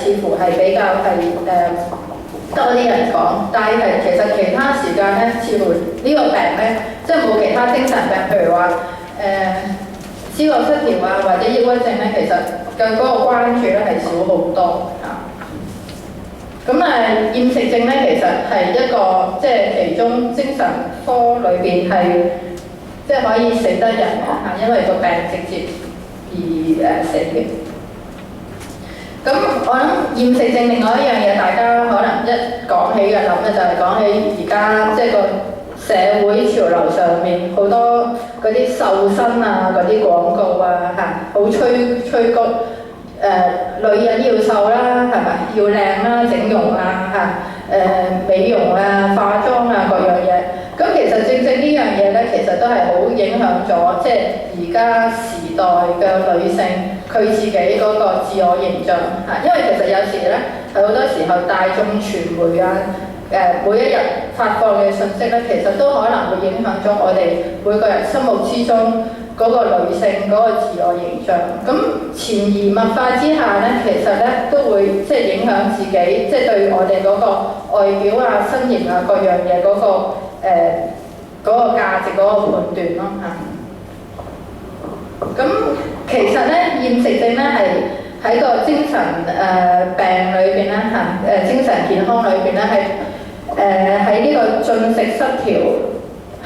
似乎係比較係多啲人講，但係其實其他時間咧，似乎呢個病咧，即係冇其他精神病，譬如話思覺失調啊或者抑鬱症咧，其實嘅嗰個關注咧係少好多嚇。咁厭食症咧，其實係一個即係其中精神科裏邊係即係可以死得人嘅嚇，因為個病直接而死嘅。咁我諗厭食症另外一樣嘢，大家可能一講起嘅諗嘅就係講起而家即係個社會潮流上面好多嗰啲瘦身啊嗰啲廣告啊嚇，好吹谷女人要瘦啦，係咪要靚啦、整容啊嚇美容啊、化妝啊各樣嘢。咁其實正呢樣嘢咧，其實都係好影響咗即係而家時代嘅女性佢自己嗰個自我形象嚇，因為其實有時咧係好多時候大眾傳媒啊每一日發放嘅信息咧，其實都可能會影響咗我哋每個人心目之中嗰個女性嗰個自我形象。咁潛移默化之下咧，其實咧都會即係影響自己，即係對我哋嗰個外表啊、身形啊各樣嘢嗰個價值嗰個判斷咯嚇。咁其實咧厭食症咧係喺個精神病裏邊咧嚇精神健康裏邊咧係喺呢個進食失調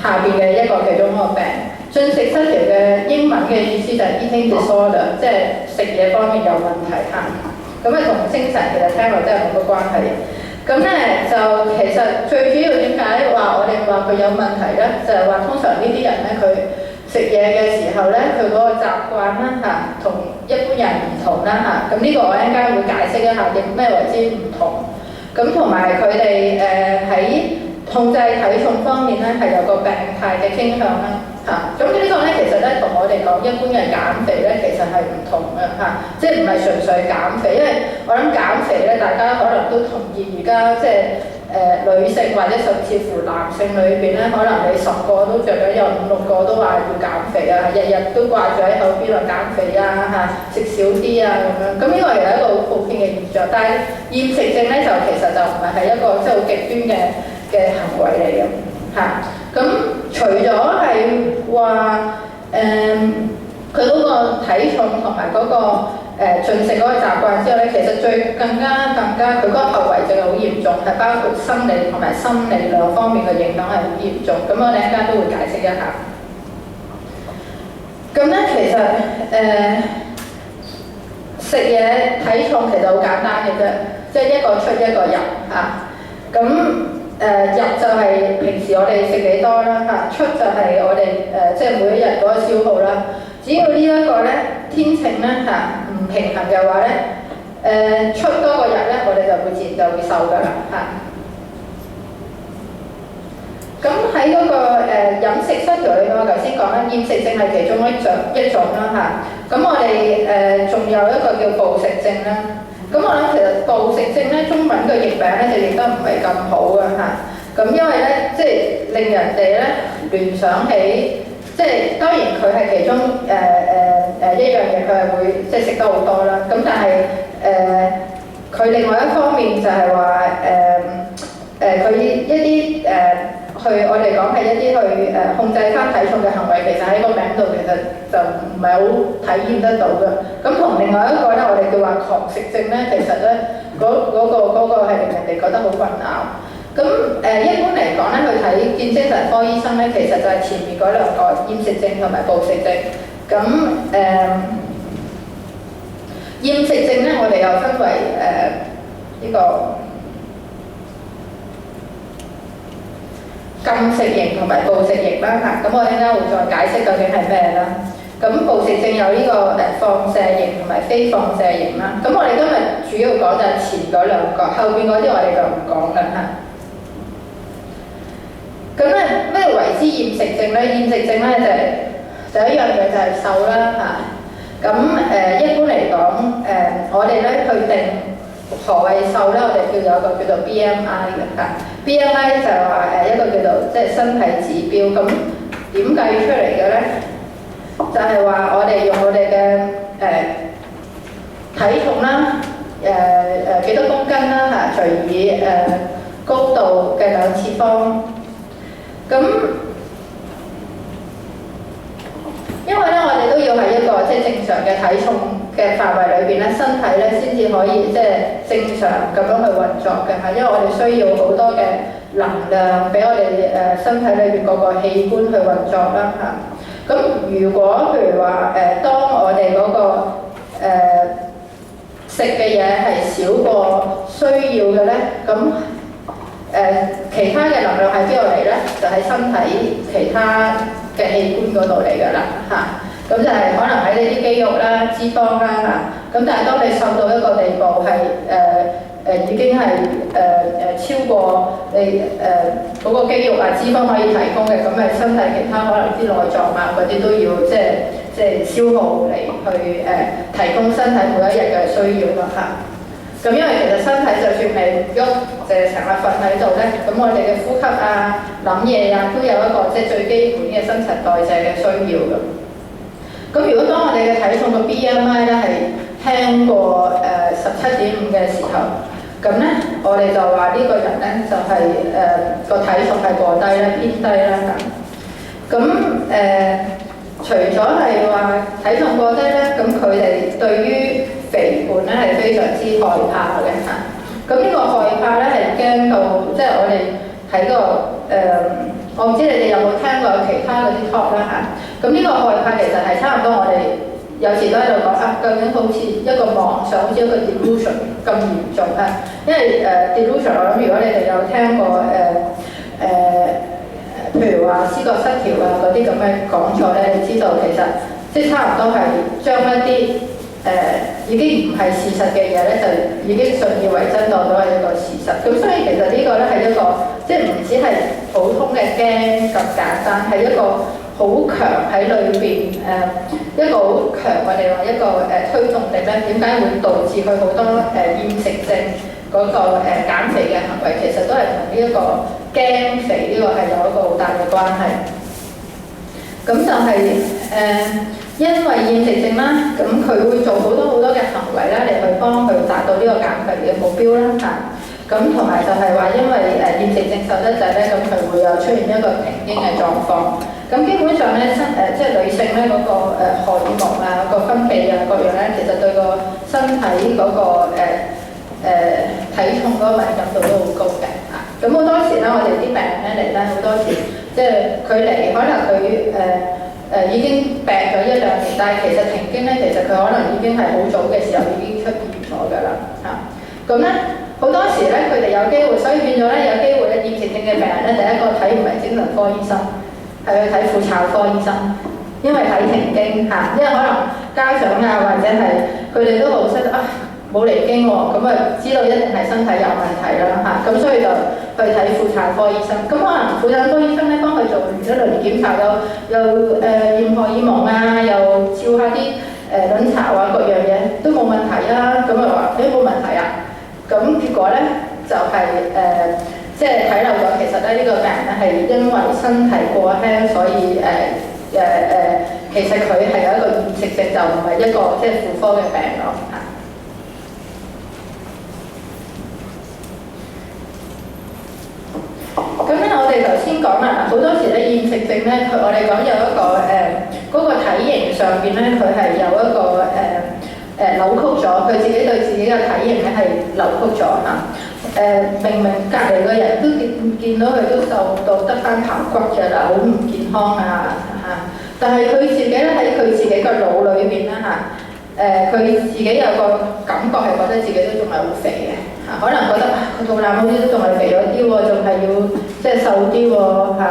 下邊嘅一個其中一個病。進食失調嘅英文嘅意思就係 eating disorder， 即係食嘢方面有問題嚇。咁同精神其實聽落真係冇乜關係。咁咧就其實最主要點解話我哋話佢有問題咧，就係話通常呢啲人咧佢食嘢嘅時候咧，佢嗰個習慣啦嚇，同一般人唔同啦嚇。咁呢個我一陣間會解釋一下點咩為之唔同。咁同埋佢哋喺控制體重方面咧係有個病態嘅傾向啦嚇。咁呢個咧其實咧同我哋講一般嘅減肥咧其實係唔同嘅嚇，即係唔係純粹減肥，因為我諗減肥咧大家可能都同意而家即係女性或者甚至乎男性裏邊咧，可能你10個都着緊有5、6個都話要減肥啊，日日都掛住喺口邊話減肥啊嚇，食少啲啊咁樣。咁呢個係一個好普遍嘅現象，但係厭食症咧就其實就唔係一個即係好極端嘅行為嚟嘅嚇。咁除咗係話佢嗰個體重同埋嗰個進食嗰個習慣之後咧，其實更加佢嗰個後遺症係好嚴重，係包括生理同埋心理兩方面嘅影響係好嚴重。咁我哋一陣間都會解釋一下。咁咧其實食嘢體重其實好簡單嘅啫，即係一個出一個入嚇。咁入就係平時我哋食幾多啦嚇，出就係我哋即係每一日嗰個消耗啦。只要呢一個咧天秤咧嚇唔平衡嘅話咧，出多個日咧，我哋就會自然就會瘦噶啦嚇。咁喺嗰個飲食失調裏面，我頭先講啦，厭食症係其中一種啦嚇。咁我哋仲有一個叫暴食症啦。咁我諗其實暴食症咧，中文嘅譯名咧就譯得唔係咁好嘅嚇。咁因為咧，即係令人哋咧聯想起，即係當然佢係其中一樣嘢，佢係會即係食得好多啦。咁但係佢另外一方面就係話佢一啲我哋講係一啲去控制翻體重嘅行為，其實喺個名度其實就唔係好體驗得到嘅。咁同另外一個咧，我哋叫話狂食症咧，其實咧嗰個係令人哋覺得好混淆。咁一般嚟講咧，去睇見精神科醫生咧，其實就係前面嗰兩個厭食症同埋暴食症。咁厭食症咧，我哋又分為呢個禁食型同埋暴食型啦嚇。咁我陣間會再解釋究竟係咩啦。咁暴食症有呢個放射型同埋非放射型啦。咁我哋今日主要講就係前嗰兩個，後邊嗰啲我哋就唔講啦嚇。咁咧咩為之厭食症咧？厭食症咧就一樣嘢就係瘦啦嚇。咁一般嚟講我哋咧去定何謂瘦咧，我哋有個叫做 BMI 嘅嚇。BMI 就係話一個叫做即係身體指標。咁點計出嚟嘅咧？就係話我哋用我哋嘅體重啦、除以高度嘅2次方。咁因為咧，我哋都要喺一個即係正常嘅體重嘅範圍裏邊咧，身體咧先至可以即係正常咁樣去運作嘅嚇。因為我哋需要好多嘅能量俾我哋身體裏邊各個器官去運作啦嚇。咁如果譬如話當我哋嗰個食嘅嘢係少過需要嘅咧，咁其他嘅能量喺邊度嚟咧？就喺身體其他嘅器官嗰度嚟㗎啦嚇。咁就係可能喺你啲肌肉啦、脂肪啦嚇。咁但係當你瘦到一個地步係已經係超過你嗰個肌肉啊、脂肪可以提供嘅，咁咪身體其他可能啲內臟啊嗰啲都要即係消耗嚟去提供身體每一日嘅需要咯嚇。咁因為其實身體就算你唔喐，就係成日瞓喺度咧，咁我哋嘅呼吸啊、諗嘢啊，都有一個即係最基本嘅新陳代謝嘅需要㗎。咁如果當我哋嘅體重個 BMI 咧係輕過17.5嘅時候，咁咧我哋就話呢個人咧就係個體重係過低啦、偏低啦咁。除咗係話體重過低咧，咁佢哋對於肥胖咧係非常之害怕嘅嚇。咁呢個害怕咧係驚到，即係我哋喺個我唔知你哋有冇聽過其他嗰啲 talk 啦嚇。咁呢個害怕其實係差唔多我哋有時都喺度講啊，究竟好似一個妄想，好似一個 delusion 咁嚴重啊。因為delusion 我諗如果你哋有聽過譬如話思覺失調啊嗰啲咁嘅講座咧，你知道其實即係差唔多係將一啲已經唔係事實嘅嘢咧，就已經信以為真，當咗係一個事實。咁所以其實呢個咧係一個即係唔止係普通嘅驚咁簡單，係一個好強喺裏邊一個好強我哋話一個推動力咧，點解會導致佢好多厭食症嗰個減肥嘅行為，其實都係同呢一個驚肥呢個係有一個好大嘅關係。咁就係因為厭食症啦，咁佢會做好多嘅行為啦，嚟去幫佢達到呢個減肥嘅目標啦嚇。咁同埋就係話因為厭食症受得滯咧，咁佢會有出現一個停經嘅狀況。咁基本上咧即係女性咧嗰個荷爾蒙啊、個分泌啊各樣咧，其實對個身體嗰個體重嗰個敏感度都好高嘅嚇。咁好多時咧，我哋啲病人咧嚟咧，好多時即係佢嚟可能佢已經病咗1-2年，但係其實停經咧，其實佢可能已經係好早嘅時候已經出現咗㗎啦嚇。咁咧好多時咧，佢哋有機會，所以變咗咧有機會咧，厭食症嘅病人咧，第一個睇唔係精神科醫生，係去睇婦產科醫生，因為睇停經嚇，因為可能家長啊或者係佢哋都好識得冇嚟經喎，咁啊知道一定係身體有問題啦嚇，咁所以就去睇婦產科醫生。咁可能婦產科醫生咧幫佢做完一輪檢查，又驗荷爾蒙啊，又照下啲卵巢啊各樣嘢都冇問題啊，咁啊話冇問題啊，咁結果咧就係即係睇漏咗，其實咧呢個病人咧係因為身體過輕，所以其實佢係有一個厭食症，就唔係一個即係婦科嘅病咯嚇。咁咧，我哋頭先講啦，好多時咧厭食症咧，我哋講有一個嗰個體型上邊咧，佢係有一個扭曲咗，佢自己對自己嘅體型咧係扭曲咗嚇。明明隔離個人都見到佢都瘦到得翻頭骨嘅啦，好唔健康啊嚇。但係佢自己咧喺佢自己個腦裏邊咧嚇，佢自己有個感覺係覺得自己都仲係好肥嘅嚇，可能覺得個肚腩好似都仲係肥咗啲喎，仲係要即係瘦啲喎嚇。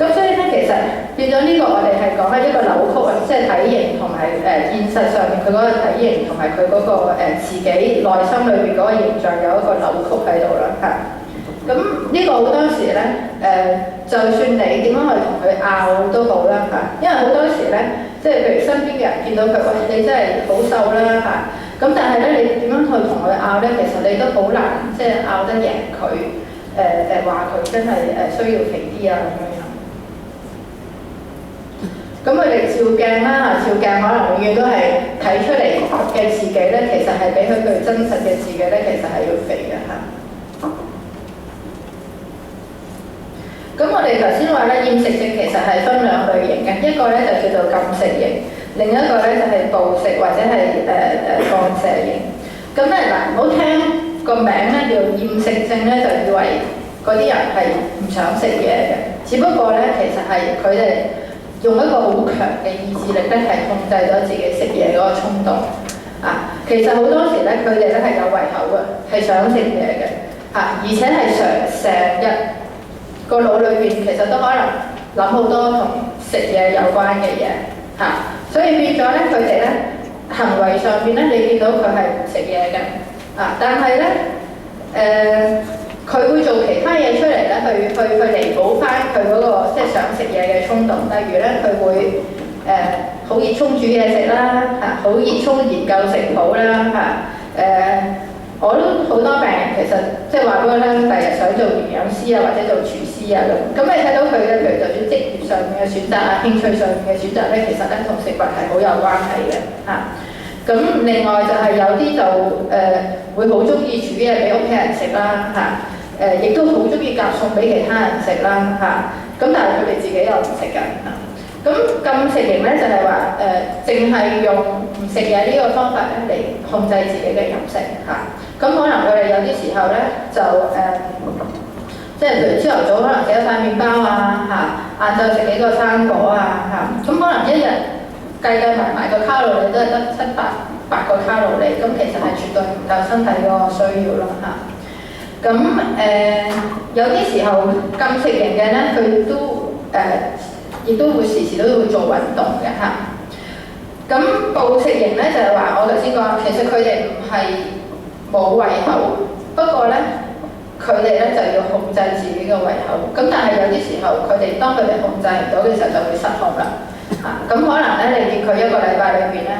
咁所以咧，其實變咗呢個我哋係講係一個扭曲啊，即係體型同埋現實上面佢嗰個體型同埋佢嗰個自己內心裏邊嗰個形象有一個扭曲喺度啦嚇。咁呢個好多時咧就算你點樣去同佢拗都好啦嚇，因為好多時咧，即係譬如身邊嘅人見到佢，喂你真係好瘦啦嚇，咁但係咧你點樣去同佢拗咧？其實你都好難即係拗得贏佢話佢真係需要肥啲啊咁樣。咁佢哋照鏡啦，照鏡可能永遠都係睇出嚟嘅自己咧，其實係比佢真實嘅自己咧，其實係要肥嘅嚇。咁我哋頭先話咧，厭食症其實係分兩類型嘅，一個咧就叫做禁食型，另一個咧就係暴食或者係放射型。咁咧嗱，唔好聽個名咧叫厭食症咧，就以為嗰啲人係唔想食嘢嘅，只不過咧其實係佢哋用一個好強嘅意志力咧，係控制咗自己食嘢嗰個衝動啊。其實好多時咧，佢哋咧係有胃口嘅，係想食嘢嘅啊，而且係成日個腦裏邊其實都可能諗好多同食嘢有關嘅嘢嚇，所以變咗咧佢哋咧行為上邊咧，你見到佢係唔食嘢嘅啊，但係咧佢會做其他嘢出嚟咧，去彌補翻佢嗰個即係想食嘢嘅衝動。例如咧，佢會好熱衷煮嘢食啦，嚇好熱衷研究食譜啦，嚇我都好多病人其實即係話俾我聽，第日想做營養師啊，或者做廚師啊咁。咁你睇到佢嘅，譬如就算職業上面嘅選擇啊、興趣上面嘅選擇咧，其實咧同食物係好有關係嘅嚇。咁另外就係有啲就會好中意煮嘢俾屋企人食啦嚇，亦都好中意夾餸俾其他人食啦嚇。咁但係佢哋自己又唔食㗎嚇。咁禁食型咧就係話淨係用唔食嘢呢個方法咧嚟控制自己嘅飲食嚇。咁可能佢哋有啲時候咧就即係譬如朝頭早可能食一塊麵包啊嚇，晏晝食幾個生果啊嚇。咁可能一日計埋個卡路里都係得700-800個卡路里，咁其實係絕對唔夠身體嗰個需要啦嚇。咁有啲時候禁食型嘅咧，佢都亦都會時時都會做運動嘅嚇。咁暴食型咧就係話我頭先講，其實佢哋唔係冇胃口，不過咧佢哋咧就要控制自己嘅胃口。咁但係有啲時候佢哋當佢哋控制唔到嘅時候就會失控啦嚇。咁可能咧你見佢一個禮拜裏邊咧，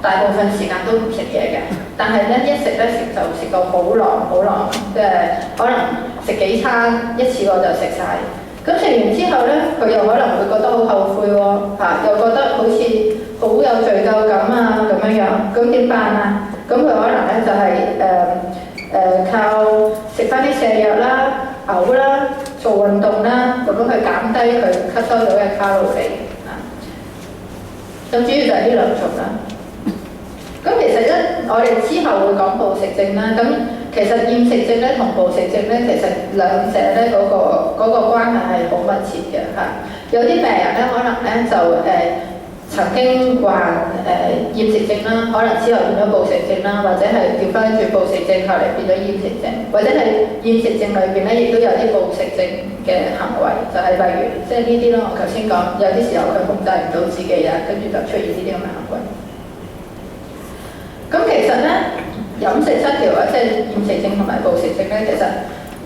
大部分時間都唔食嘢嘅，但係咧一食咧就食到好狼，即係可能食幾餐一次過就食晒。咁食完之後咧，佢又可能會覺得好後悔喎嚇，又覺得好似好有罪疚感啊咁樣樣，咁點辦啊？咁佢可能咧就係靠食翻啲瀉藥啦、嘔啦、做運動啦，咁樣去減低佢吸收到嘅卡路里啊。咁主要就係呢兩種啦。咁其實咧，我哋之後會講暴食症啦。咁其實厭食症咧同暴食症咧，其實兩者咧嗰個關係係好密切嘅嚇。有啲病人咧，可能咧就曾經患厭食症啦，可能之後變咗暴食症啦，或者係調翻轉暴食症後嚟變咗厭食症，或者係厭食症裏邊咧，亦都有啲暴食症嘅行為，就係例如即係呢啲咯。我頭先講有啲時候佢控制唔到自己啊，跟住就出現呢啲咁嘅行為。咁其實咧，飲食失調啊，即係厭食症同埋暴食症咧，其實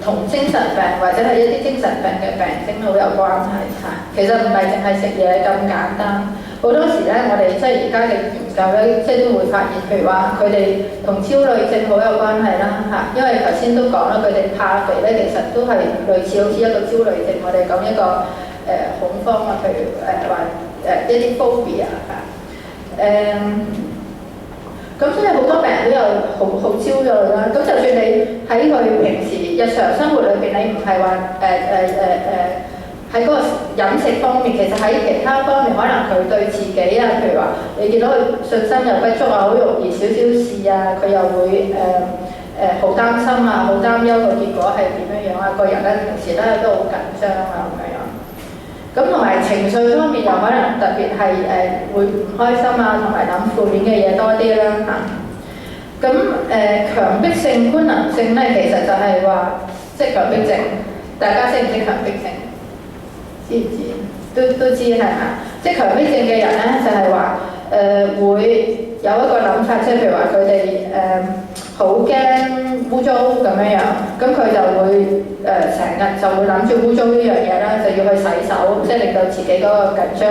同精神病或者係一啲精神病嘅病徵好有關係嚇。其實唔係淨係食嘢咁簡單，好多時咧，我哋即係而家嘅研究咧，即係都會發現，譬如話佢哋同焦慮症好有關係啦嚇。因為頭先都講啦，佢哋怕肥咧，其實都係類似好似一個焦慮症。我哋講一個恐慌啊，譬如話一啲 phobia 嚇咁所以好多病人都有好焦慮啦。咁就算你喺佢平時日常生活裏邊，你唔係話喺嗰個飲食方面，其實喺其他方面，可能佢對自己啊，譬如話你見到佢信心又不足啊，好容易少少事啊，佢又會好擔心啊，好擔憂個結果係點樣樣啊，個人咧平時咧都好緊張啊咁樣樣。咁同埋情緒方面又可能特別係會唔開心啊，同埋諗負面嘅嘢多啲啦嚇。咁強迫性官能症咧，其實就係話即係強迫症，大家識唔識強迫症？知唔知？都知係嘛？即係強迫症嘅人咧，就係話會有一個諗法，即係譬如話佢哋好驚污糟咁樣樣，咁佢就會成日就會諗住污糟呢樣嘢啦，就要去洗手，即係令到自己嗰個緊張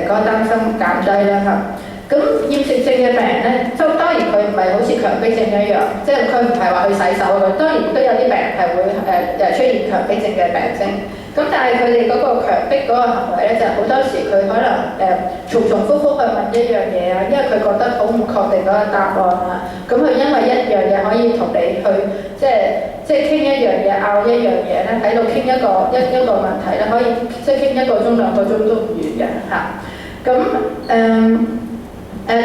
嗰個擔心減低啦嚇。咁厭食症嘅病人咧，就當然佢唔係好似強迫症一樣，即係佢唔係話去洗手嘅，當然都有啲病人係會出現強迫症嘅病徵。咁咁但係佢哋嗰個強迫嗰個行為咧，就係好多時佢可能重重複複去問一樣嘢啊，因為佢覺得好唔確定嗰個答案啊。咁佢因為一樣嘢可以同你去即係傾一樣嘢，拗一樣嘢咧，喺度傾一個問題咧，可以即係傾1個鐘2個鐘都唔完嘅嚇。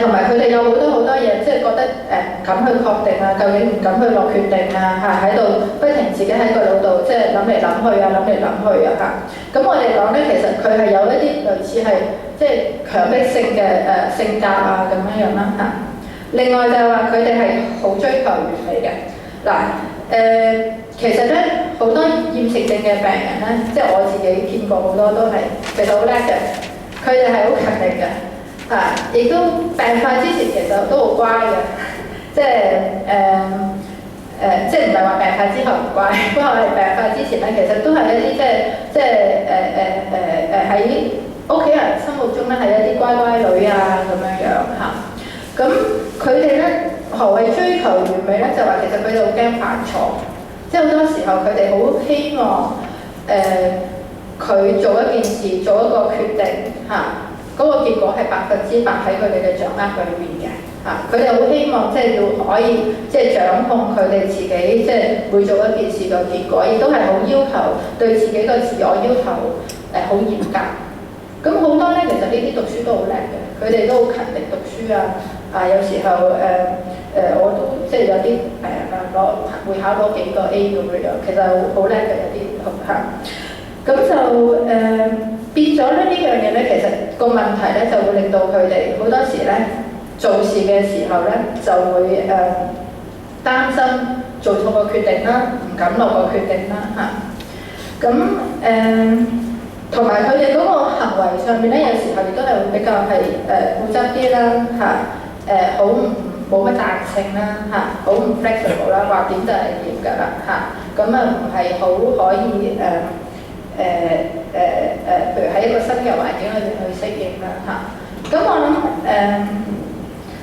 同埋佢哋有好多嘢，即係覺得唔敢去確定啊，究竟唔敢去落決定啊嚇，喺度不停自己喺個腦度即係諗嚟諗去啊，諗嚟諗去啊嚇。咁我哋講咧，其實佢係有一啲類似係即係強迫性嘅性格啊咁樣啦嚇。另外就係話佢哋係好追求完美嘅嗱其實咧好多厭食症嘅病人咧，即係我自己見過好多都係其實好叻嘅，佢哋係好勤力嘅。亦都病發之前其實都好乖嘅，即係唔係話病發之後唔乖，不過我哋病發之前咧，其實都係一啲喺屋企人心目中咧係一啲乖乖女啊咁樣嚇。咁佢哋咧何謂追求完美咧？就話其實佢哋好驚犯錯，即係好多時候佢哋好希望佢做一件事做一個決定嚇。嗰個結果係100%喺佢哋嘅掌握裏面嘅嚇，佢哋好希望即係要可以即係掌控佢哋自己即係每做一件事嘅結果，亦都係好要求對自己個自我要求好嚴格。咁好多咧，其實呢啲讀書都好叻嘅，佢哋都好勤力讀書啊。有時候我都即係有啲會考攞幾個 A 咁樣，其實好叻嘅有啲同學。咁就變咗咧呢樣嘢咧，其實個問題咧就會令到佢哋好多時咧做事嘅時候咧就會擔心做錯個決定啦，唔敢落個決定啦嚇。咁同埋佢哋嗰個行為上面咧，有時候亦都係會比較係固執啲啦嚇，好冇乜彈性啦嚇，好唔 flexible 啦，話點就係點㗎啦嚇。咁唔係好可以譬如喺一個新嘅環境裏面去適應啦嚇。咁我諗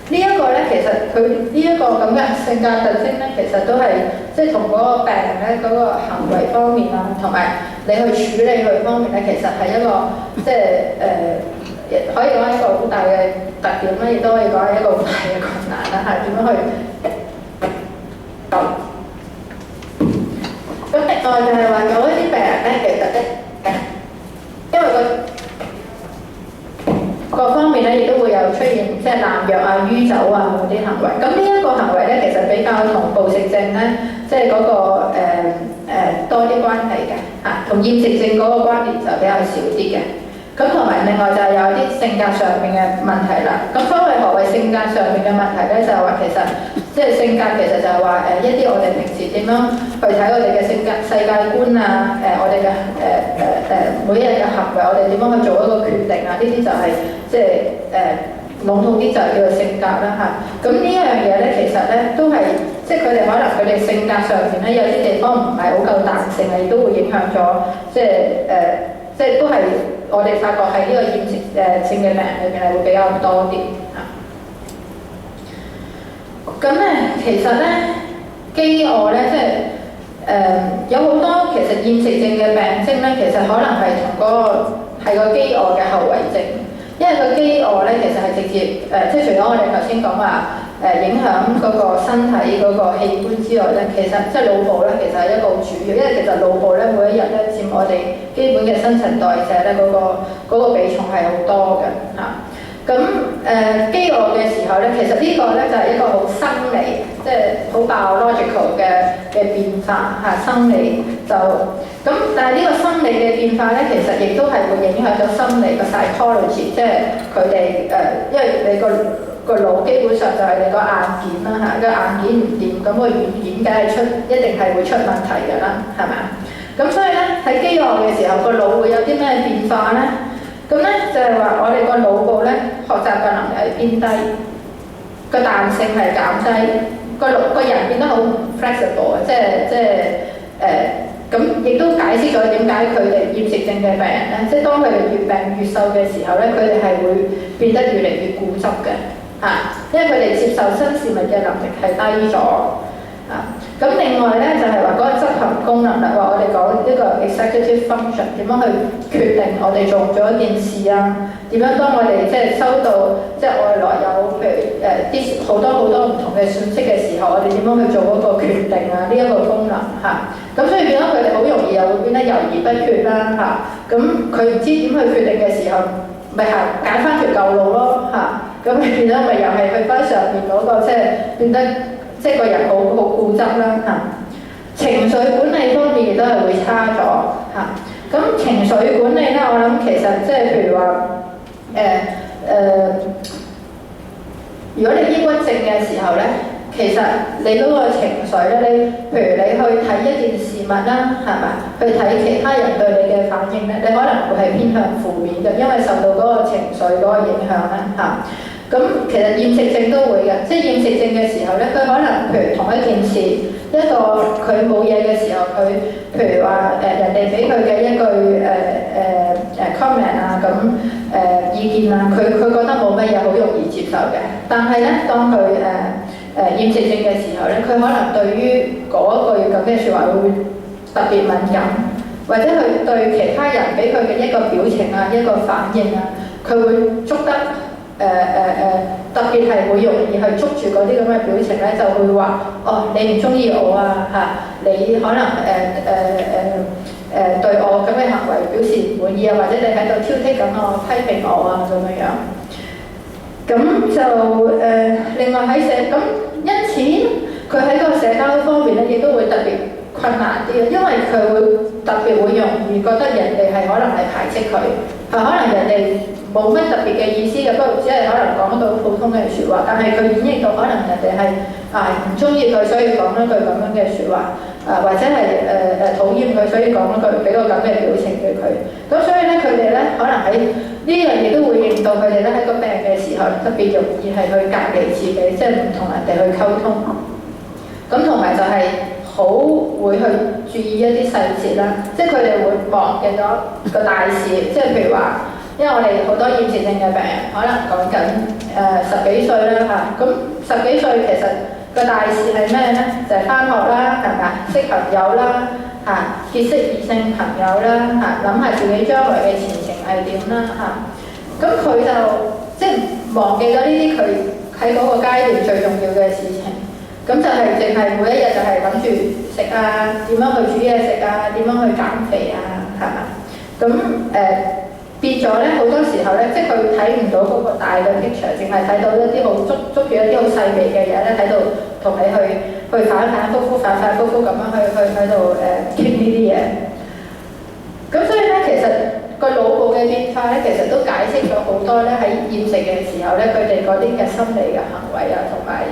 呢一個咧，其實佢呢一個咁嘅性格特徵咧，其實都係即係同嗰個病人咧嗰個行為方面啊，同埋你去處理佢方面咧，其實係一個即係可以講係一個好大嘅特點啦，亦都可以講係一個好大嘅困難啦嚇。點樣去咁另外就係話有一啲病人咧，其實咧因為各方面咧，亦都會有出現即係濫藥啊、酗酒啊嗰啲行為。咁呢一個行為咧，其實比較同暴食症咧，即係嗰個多啲關係嘅嚇，同厭食症嗰個關聯就比較少啲嘅。咁同埋另外就係有啲性格上面嘅問題啦。咁所謂何謂性格上面嘅問題咧，就係話其實即係性格其實就係話一啲我哋平時點樣去睇我哋嘅性格世界觀啊，我哋嘅每一日嘅行為，我哋點樣去做一個決定啊？呢啲就係即係籠統啲就係叫做性格啦嚇。咁呢一樣嘢咧，其實咧都係即係佢哋可能佢哋性格上面咧有啲地方唔係好夠彈性啊，亦都會影響咗即係都係我哋發覺喺呢個厭食症嘅病人裏邊係會比較多啲嚇。咁咧其實咧飢餓咧即係有好多其實厭食症嘅病徵咧，其實可能係同嗰個係個飢餓嘅後遺症，因為個飢餓咧其實係直接即係除咗我哋頭先講話影響嗰個身體嗰個器官之外咧，其實即係腦部咧其實係一個好主要，因為其實腦部咧每一日咧佔我哋基本嘅新陳代謝咧嗰個比重係好多嘅嚇。咁飢餓嘅時候咧，其實呢個咧就係一個好生理，即係好 biological 嘅變化嚇，生理就咁。但係呢個生理嘅變化咧，其實亦都係會影響咗心理個 psychology，即係佢哋因為你個腦基本上就係你個硬件啦嚇，個硬件唔掂，咁個軟件梗係一定係會出問題㗎啦，係咪啊？咁所以咧喺飢餓嘅時候，個腦會有啲咩變化咧？咁咧就係話我哋個腦部咧學習嘅能力係偏低，個彈性係減低，個人變得好 flexible 啊，咁亦都解釋咗點解佢哋厭食症嘅病人咧，即係當佢哋越病越瘦嘅時候咧，佢哋係會變得越嚟越固執嘅嚇，因為佢哋接受新事物嘅能力係低咗。咁另外咧就係話嗰個執行功能啦，話我哋講呢個 executive function 點樣去決定我哋做唔做一件事啊？點樣當我哋即係收到即係外來有譬如啲好多唔同嘅信息嘅時候，我哋點樣去做嗰個決定啊？呢一個功能嚇，咁所以變咗佢哋好容易又會變得猶豫不決啦嚇。咁佢唔知點去決定嘅時候，咪係揀翻條舊路咯嚇。咁變咗咪又係去翻上面嗰個即係變得。即係個人好固執啦嚇，情緒管理方面亦都係會差咗嚇。咁情緒管理咧，我諗其實即係譬如話如果你抑鬱症嘅時候咧，其實你嗰個情緒咧，你譬如你去睇一件事物啦，係咪？去睇其他人對你嘅反應咧，你可能會係偏向負面嘅，因為受到嗰個情緒嗰個影響咧嚇。咁其實厭食症都會嘅，即係厭食症嘅時候咧，佢可能譬如同一件事，一個佢冇嘢嘅時候，佢譬如話人哋俾佢嘅一句comment 啊，咁意見啊，佢覺得冇乜嘢好容易接受嘅。但係咧，當佢厭食症嘅時候咧，佢可能對於嗰句咁嘅説話會特別敏感，或者佢對其他人俾佢嘅一個表情啊、一個反應啊，佢會捉得。特別係會容易去捉住嗰啲咁嘅表情咧，就會話：哦，你唔中意我啊嚇，你可能對我咁嘅行為表示唔滿意啊，或者你喺度挑剔緊我、批評我啊咁樣樣。咁就另外喺因此佢喺個社交方面咧，亦都會特別困難啲嘅，因為佢會特別會容易覺得人哋係可能係排斥佢，可能人哋冇乜特別嘅意思嘅，不過只係可能講到普通嘅説話，但係佢演繹到可能人哋係唔中意佢，所以講一句咁樣嘅説話，或者係討厭佢，所以講一句俾個咁嘅表情俾佢。咁所以咧，佢哋咧可能喺呢樣嘢都會令到佢哋咧喺個病嘅時候特別容易係去隔離自己，即係唔同人哋去溝通。咁同埋就係好會去注意一啲細節啦，即係佢哋會忘記咗個大事，即係譬如話。因為我哋好多厭食症嘅病人，可能講緊10幾歲啦嚇，咁10幾歲其實個大事係咩咧？就係返學啦，係咪？識朋友啦嚇，結識異性朋友啦嚇，諗下自己將來嘅前程係點啦嚇。咁佢就即係忘記咗呢啲佢喺嗰個階段最重要嘅事情，咁就係淨係每一日就係諗住食啊，點樣去煮嘢食啊，點樣去減肥啊，係咪？咁變咗咧，好多時候咧，即係佢睇唔到嗰個大嘅 picture，淨係睇到一啲好捉住一啲好細微嘅嘢咧，喺度同你去反反覆覆咁樣喺度傾呢啲嘢。咁所以咧，其實個腦部嘅變化咧，其實都解釋咗好多咧喺厭食嘅時候咧，佢哋嗰啲嘅心理嘅行為啊，同埋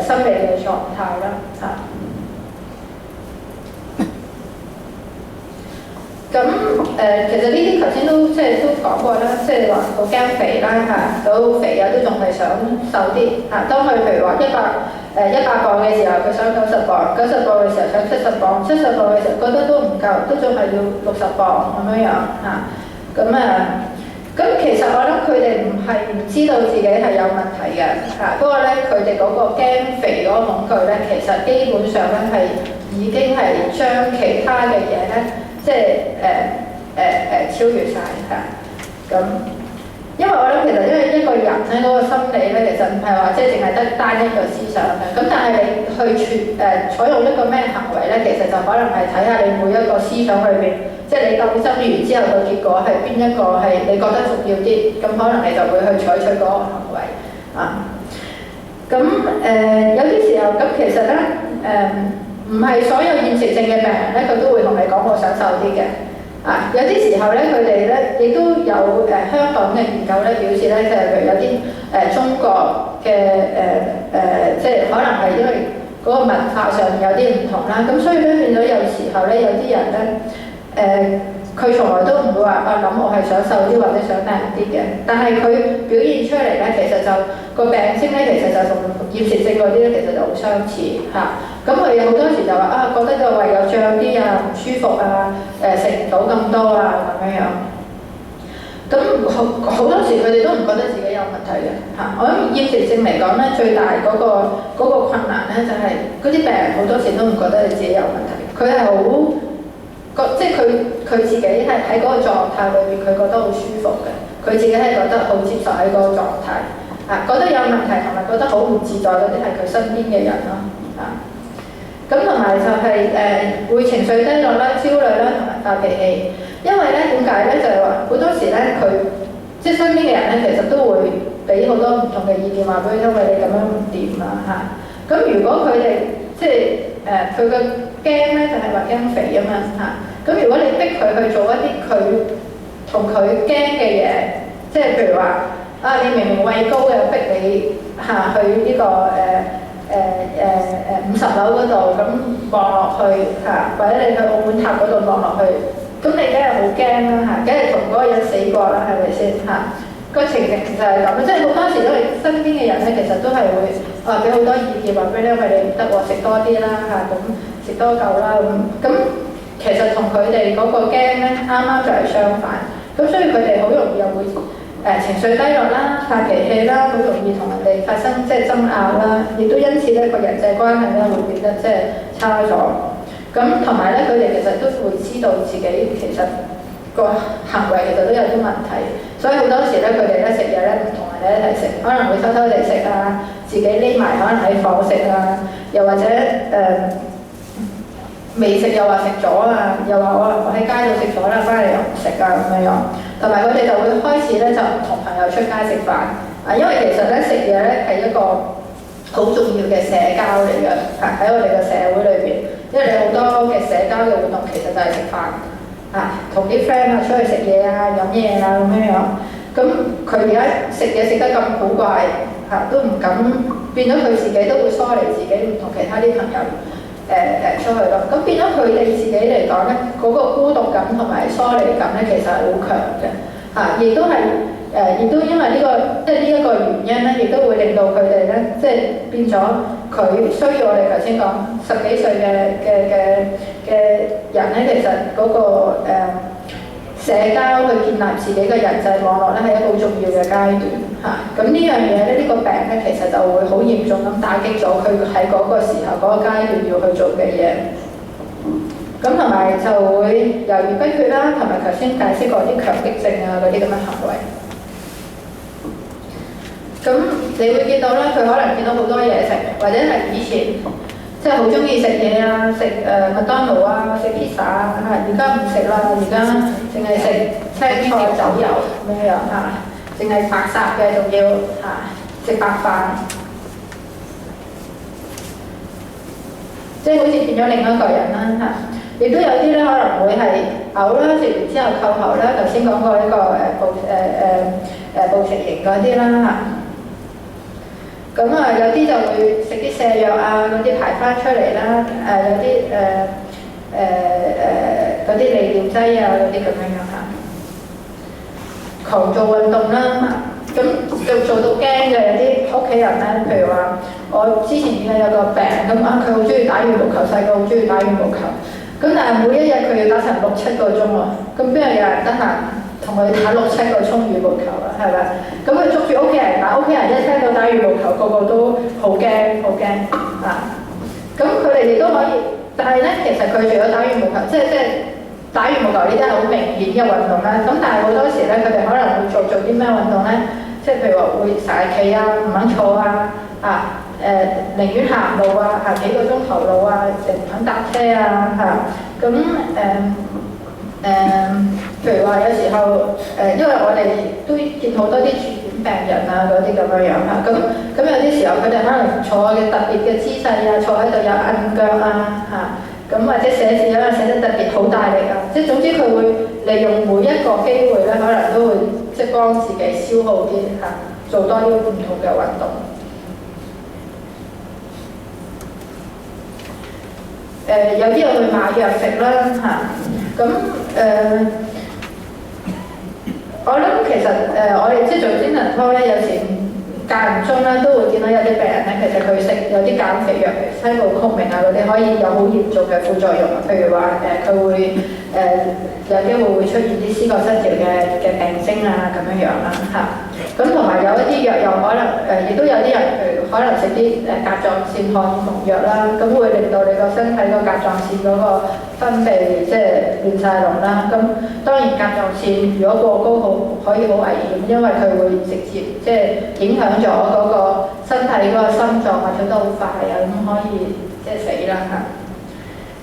心理嘅狀態啦嚇。咁其實呢啲頭先都講過啦，即係話好驚肥啦嚇，到肥啊都仲係想瘦啲嚇。當佢譬如話100磅嘅時候，佢想90磅；90磅嘅時候想70磅；70磅嘅時候覺得都唔夠，都仲係要60磅咁樣樣嚇。咁其實我諗佢哋唔知道自己係有問題嘅嚇。不過咧，佢哋嗰個驚肥嗰個恐懼咧，其實基本上咧係已經係將其他嘅嘢咧。即係超越晒嚇，咁因為我諗其實因為一個人咧嗰個心理咧，其實唔係話即係淨係得單一個思想嘅，咁但係你去採用一個咩行為咧，其實就可能係睇下你每一個思想裏邊，即係你鬥爭完之後個結果係邊一個係你覺得重要啲，咁可能你就會去採取嗰個行為啊。咁有啲時候咁其實咧唔係所有厭食症嘅病人咧，佢都會同你講我想瘦啲嘅。有啲時候咧，佢哋咧亦都有香港嘅研究咧表示咧，即係譬如有啲中國嘅即係可能係因為嗰個文化上面有啲唔同啦，咁所以咧變咗有時候咧有啲人咧佢從來都唔會話諗我係想瘦啲或者想靚啲嘅，但係佢表現出嚟咧，其實就個病徵咧，其實就同厭食症嗰啲咧，其實就好相似嚇。咁佢有好多時就話覺得個胃有脹啲啊，唔舒服啊，食唔到咁多啊咁樣樣。咁好多時佢哋都唔覺得自己有問題嘅嚇。我諗厭食症嚟講咧，最大嗰個困難咧就係嗰啲病人好多時都唔覺得你自己有問題，佢係好即係佢自己係喺嗰個狀態裏邊，佢覺得好舒服嘅，佢自己係覺得好接受喺嗰個狀態啊，覺得有問題同埋覺得好唔自在嗰啲係佢身邊嘅人咯啊。咁同埋就係會情緒低落啦、焦慮啦同埋發脾氣，因為咧點解咧就係話好多時咧佢即係身邊嘅人咧，其實都會俾好多唔同嘅意見話俾佢聽，喂你咁樣唔掂啊嚇。咁如果佢哋即係佢個驚咧就係話驚肥啊嘛嚇。咁如果你逼佢去做一啲佢同佢驚嘅嘢，即係譬如話啊你明明畏高嘅逼你去呢個50樓嗰度咁望落去嚇，或者你去澳門塔嗰度望落去，咁你梗係好驚啦嚇，梗係同嗰個人死過啦，係咪先嚇？個情形就係咁，即係好多時都係身邊嘅人咧，其實都係會俾好多意見話俾你，因為你唔得喎，食多啲啦嚇，咁食多嚿啦咁。其實同佢哋嗰個驚咧，啱啱就係相反。咁所以佢哋好容易又會情緒低落啦、發脾氣啦，好容易同人哋發生即係爭拗啦，亦都因此咧個人際關係咧會變得即係差咗。咁同埋咧，佢哋其實都會知道自己其實個行為其實都有啲問題，所以好多時咧佢哋咧食嘢咧唔同人哋一齊食，可能會偷偷地食啊，自己匿埋可能喺房食啊，又或者未食又話食咗啊，又話我喺街度食咗啦，翻嚟又唔食啊咁樣樣。同埋佢哋就會開始咧就唔同朋友出街食飯啊，因為其實咧食嘢咧係一個好重要嘅社交嚟嘅嚇，喺我哋嘅社會裏邊，因為你好多嘅社交嘅活動其實就係食飯啊，同啲 friend 啊出去食嘢啊、飲嘢啊咁樣樣。咁佢而家食嘢食得咁古怪嚇，都唔敢變咗佢自己都會疏離自己，唔同其他啲朋友。出去咯，咁變咗佢哋自己嚟講咧，嗰個孤獨感同埋疏離感咧，其實係好強嘅嚇，亦都係亦都因為呢個即係呢一個原因咧，亦都會令到佢哋咧，即係變咗佢需要我哋頭先講10幾歲嘅人咧，其實嗰個社交去建立自己嘅人際網絡咧，係一個好重要嘅階段嚇。咁呢樣嘢咧，呢個病咧，其實就會好嚴重咁打擊咗佢喺嗰個時候嗰個階段要去做嘅嘢。咁同埋就會猶豫不決啦，同埋頭先解釋過啲強迫症啊嗰啲咁嘅行為。咁你會見到咧，佢可能見到好多嘢食，或者係以前即係好中意食嘢啊，食麥當勞啊，食披薩啊，而家唔食啦，而家淨係食青菜酒油咁樣樣嚇，淨係白霎嘅，仲要食白飯，即係好似變咗另一個人啦嚇。亦都有啲咧可能會係嘔啦，食完之後扣喉啦，頭先講過呢個暴食型嗰啲啦嚇。咁有啲就會食啲瀉藥啊，嗰啲排翻出嚟啦。有啲嗰啲利尿劑啊，嗰啲咁樣樣嚇。狂做運動啦，咁就做到驚嘅有啲屋企人咧，譬如話我之前見有個病咁佢好中意打羽毛球，細個好中意打羽毛球，咁但係每一日佢要打成6-7個鐘喎，咁邊有人得閒同佢打6-7個鐘羽毛球啊？係咪？咁佢捉住屋企人打，屋企人一聽到打羽毛球，個個都好驚啊！咁佢哋亦都可以，但係咧，其實佢除咗打羽毛球，即係打羽毛球呢啲係好明顯嘅運動啦。咁但係好多時咧，佢哋可能會做啲咩運動咧？即係譬如話會成日企啊，唔肯坐啊，寧願行路啊，行幾個鐘頭路啊，唔肯搭車啊嚇。咁譬如話有時候因為我哋都見好多啲住院病人啊嗰啲咁樣樣嚇，咁有啲時候佢哋可能坐嘅特別嘅姿勢啊，坐喺度有摁腳啊嚇，咁或者寫字啊寫得特別好大力啊，即係總之佢會利用每一個機會咧，可能都會即係幫自己消耗啲嚇，做多啲唔同嘅運動。有啲人會買藥食啦嚇，咁我諗其實我哋即係做精神科咧，有時間唔中咧都會見到有啲病人咧，其實佢食有啲減肥藥，西布曲明啊嗰啲可以有好嚴重嘅副作用啊，譬如話佢會有機會會出現啲思覺失調嘅病徵啊咁樣啦嚇。咁同埋有一啲藥又可能亦都有啲人譬如可能食啲甲狀腺荷爾蒙藥啦，咁會令到你個身體個甲狀腺嗰個分泌即係亂晒龍啦。咁當然甲狀腺如果過高可以好危險，因為佢會直接即係影響咗嗰個身體嗰個心臟啊跳得好快啊，咁可以即係死啦嚇。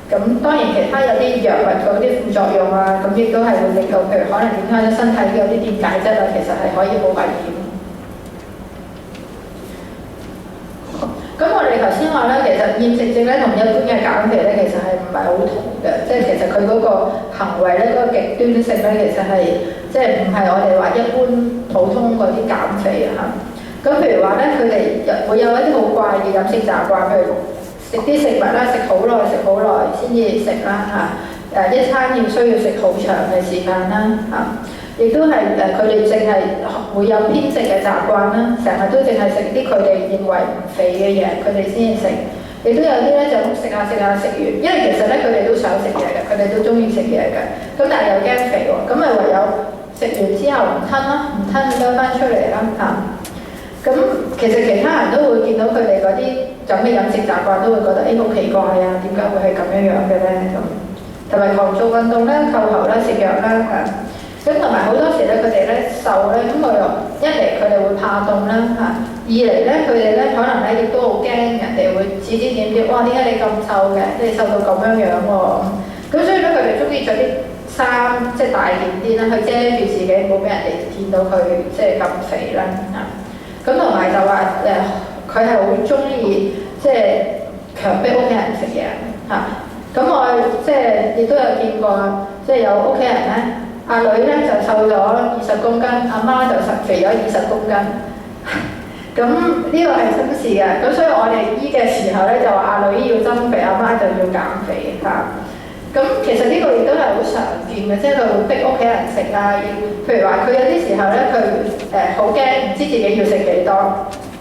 咁當然其他有啲藥物嗰啲副作用啊，咁亦都係會令到譬如可能影響咗身體有啲電解質啊，其實係可以好危險。咁我哋頭先話咧，其實厭食症咧同一般嘅減肥咧，其實係唔係好同嘅，即係其實佢嗰個行為咧，嗰個極端性咧，其實係即係唔係我哋話一般普通嗰啲減肥啊。咁譬如話咧，佢哋會有一啲好怪嘅飲食習慣，譬如食啲食物啦，食好耐先至食啦嚇。一餐要需要食好長嘅時間啦嚇。亦都係佢哋淨係會有偏食嘅習慣啦，成日都淨係食啲佢哋認為唔肥嘅嘢，佢哋先至食。亦都有啲咧就食下食完，因為其實咧佢哋都想食嘢嘅，佢哋都中意食嘢嘅。咁但係又驚肥喎，咁咪唯有食完之後唔吞啦，唔吞咁翻出嚟啦嚇。咁其實其他人都會見到佢哋嗰啲咁嘅飲食習慣，都會覺得好奇怪啊，點解會係咁樣嘅咧咁？同埋狂做運動啦、扣喉啦、食藥啦嚇。咁同埋好多時咧，佢哋咧瘦咧，咁佢又一嚟佢哋會怕凍啦嚇，二嚟咧佢哋咧可能咧亦都好驚人哋會指指點點，哇點解你咁瘦嘅？你瘦到咁樣喎咁，所以咧佢哋中意着啲衫即係大件啲啦，去遮住自己，冇俾人哋見到佢即係咁肥啦嚇。咁同埋就話佢係好中意即係強迫屋企人食嘢嚇。咁我即係亦都有見過，即係有屋企人咧。阿女咧就瘦咗20公斤，阿媽就肥咗20公斤。咁呢個係真事嘅，咁所以我哋醫嘅時候咧就話阿女要增肥，阿媽就要減肥嚇。咁其實呢個亦都係好常見嘅，即係佢會逼屋企人食啊。譬如話佢有啲時候咧，佢好驚，唔知自己要食幾多，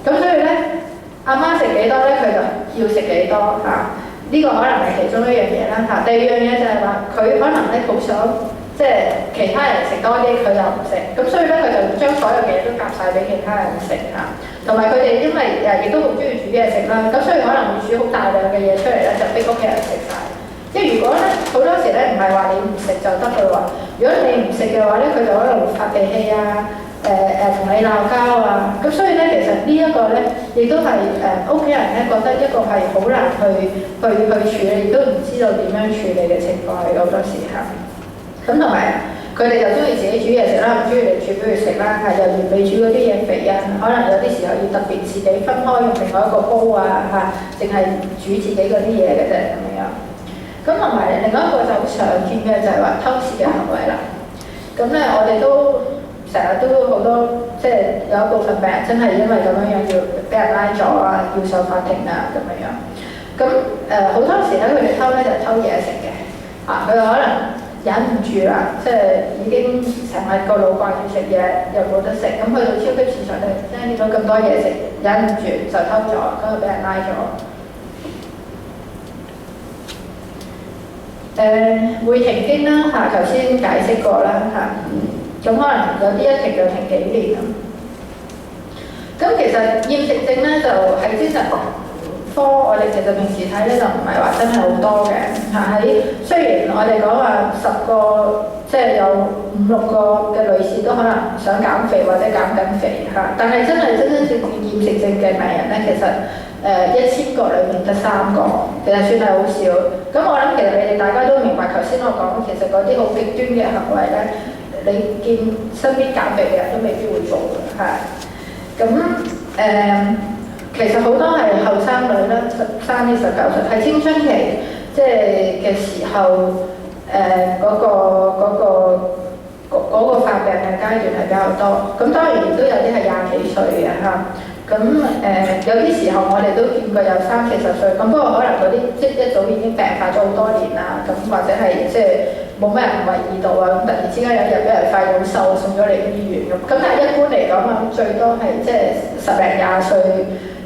咁所以咧阿媽食幾多咧，佢就要食幾多嚇。呢個可能係其中一樣嘢啦嚇。第二樣嘢就係話佢可能咧好想。即係其他人食多啲，佢就唔食，咁所以咧佢就將所有嘅嘢都夾晒俾其他人食嚇。同埋佢哋因為亦都好中意煮嘢食啦，咁所以可能會煮好大量嘅嘢出嚟咧，就逼屋企人食晒。即係如果咧好多時咧唔係話你唔食就得嘅喎，如果你唔食嘅話咧，佢就可能會發脾氣啊，同你鬧交啊。咁所以咧其實呢一個咧亦都係屋企人咧覺得一個係好難去處理，亦都唔知道點樣處理嘅情況係好多時候。咁同埋佢哋就中意自己煮嘢食啦，唔中意你煮俾佢食啦，又嫌你煮嗰啲嘢肥啊，可能有啲時候要特別自己分開用另外一個煲啊嚇，淨係煮自己嗰啲嘢嘅啫咁樣。咁同埋另外一個就好常見嘅就係話偷竊嘅行為啦。咁咧我哋都成日都好多，即係有一部分病人真係因為咁樣要俾人拉咗啊，要上法庭啊咁樣。咁好多時咧佢哋偷咧就偷嘢食嘅，佢可能忍唔住啦，即係已經成日個腦掛住食嘢，又冇得食，咁去到超級市場咧，聽到咁多嘢食，忍唔住就偷咗，咁就俾人拉咗。會停經啦嚇，頭先解釋過啦嚇，咁可能有啲一停就停幾年。咁其實厭食症咧就喺精神科，我哋其實平時睇咧就唔係話真係好多嘅嚇。雖然我哋講話10個，即係有5、6個嘅女士都可能想減肥或者減緊肥嚇，但係真正厭食症嘅病人咧，其實1000個裏面得3個，其實算係好少。咁我諗其實你哋大家都明白，頭先我講其實嗰啲好極端嘅行為咧，你見身邊減肥嘅人都未必會做嘅嚇。咁其實好多係後生女啦，13至19歲，係青春期即係嘅時候，嗰個發病嘅階段係比較多。咁當然亦都有啲係20幾歲嘅嚇。咁有啲時候我哋都見過有30、40歲，咁不過可能嗰啲即係一早已經病發咗好多年啦，咁或者係即係冇乜人留意到啊，咁突然之間有一日俾人發現好瘦，送咗嚟醫院咁。但係一般嚟講啊，最多係即係10零20歲，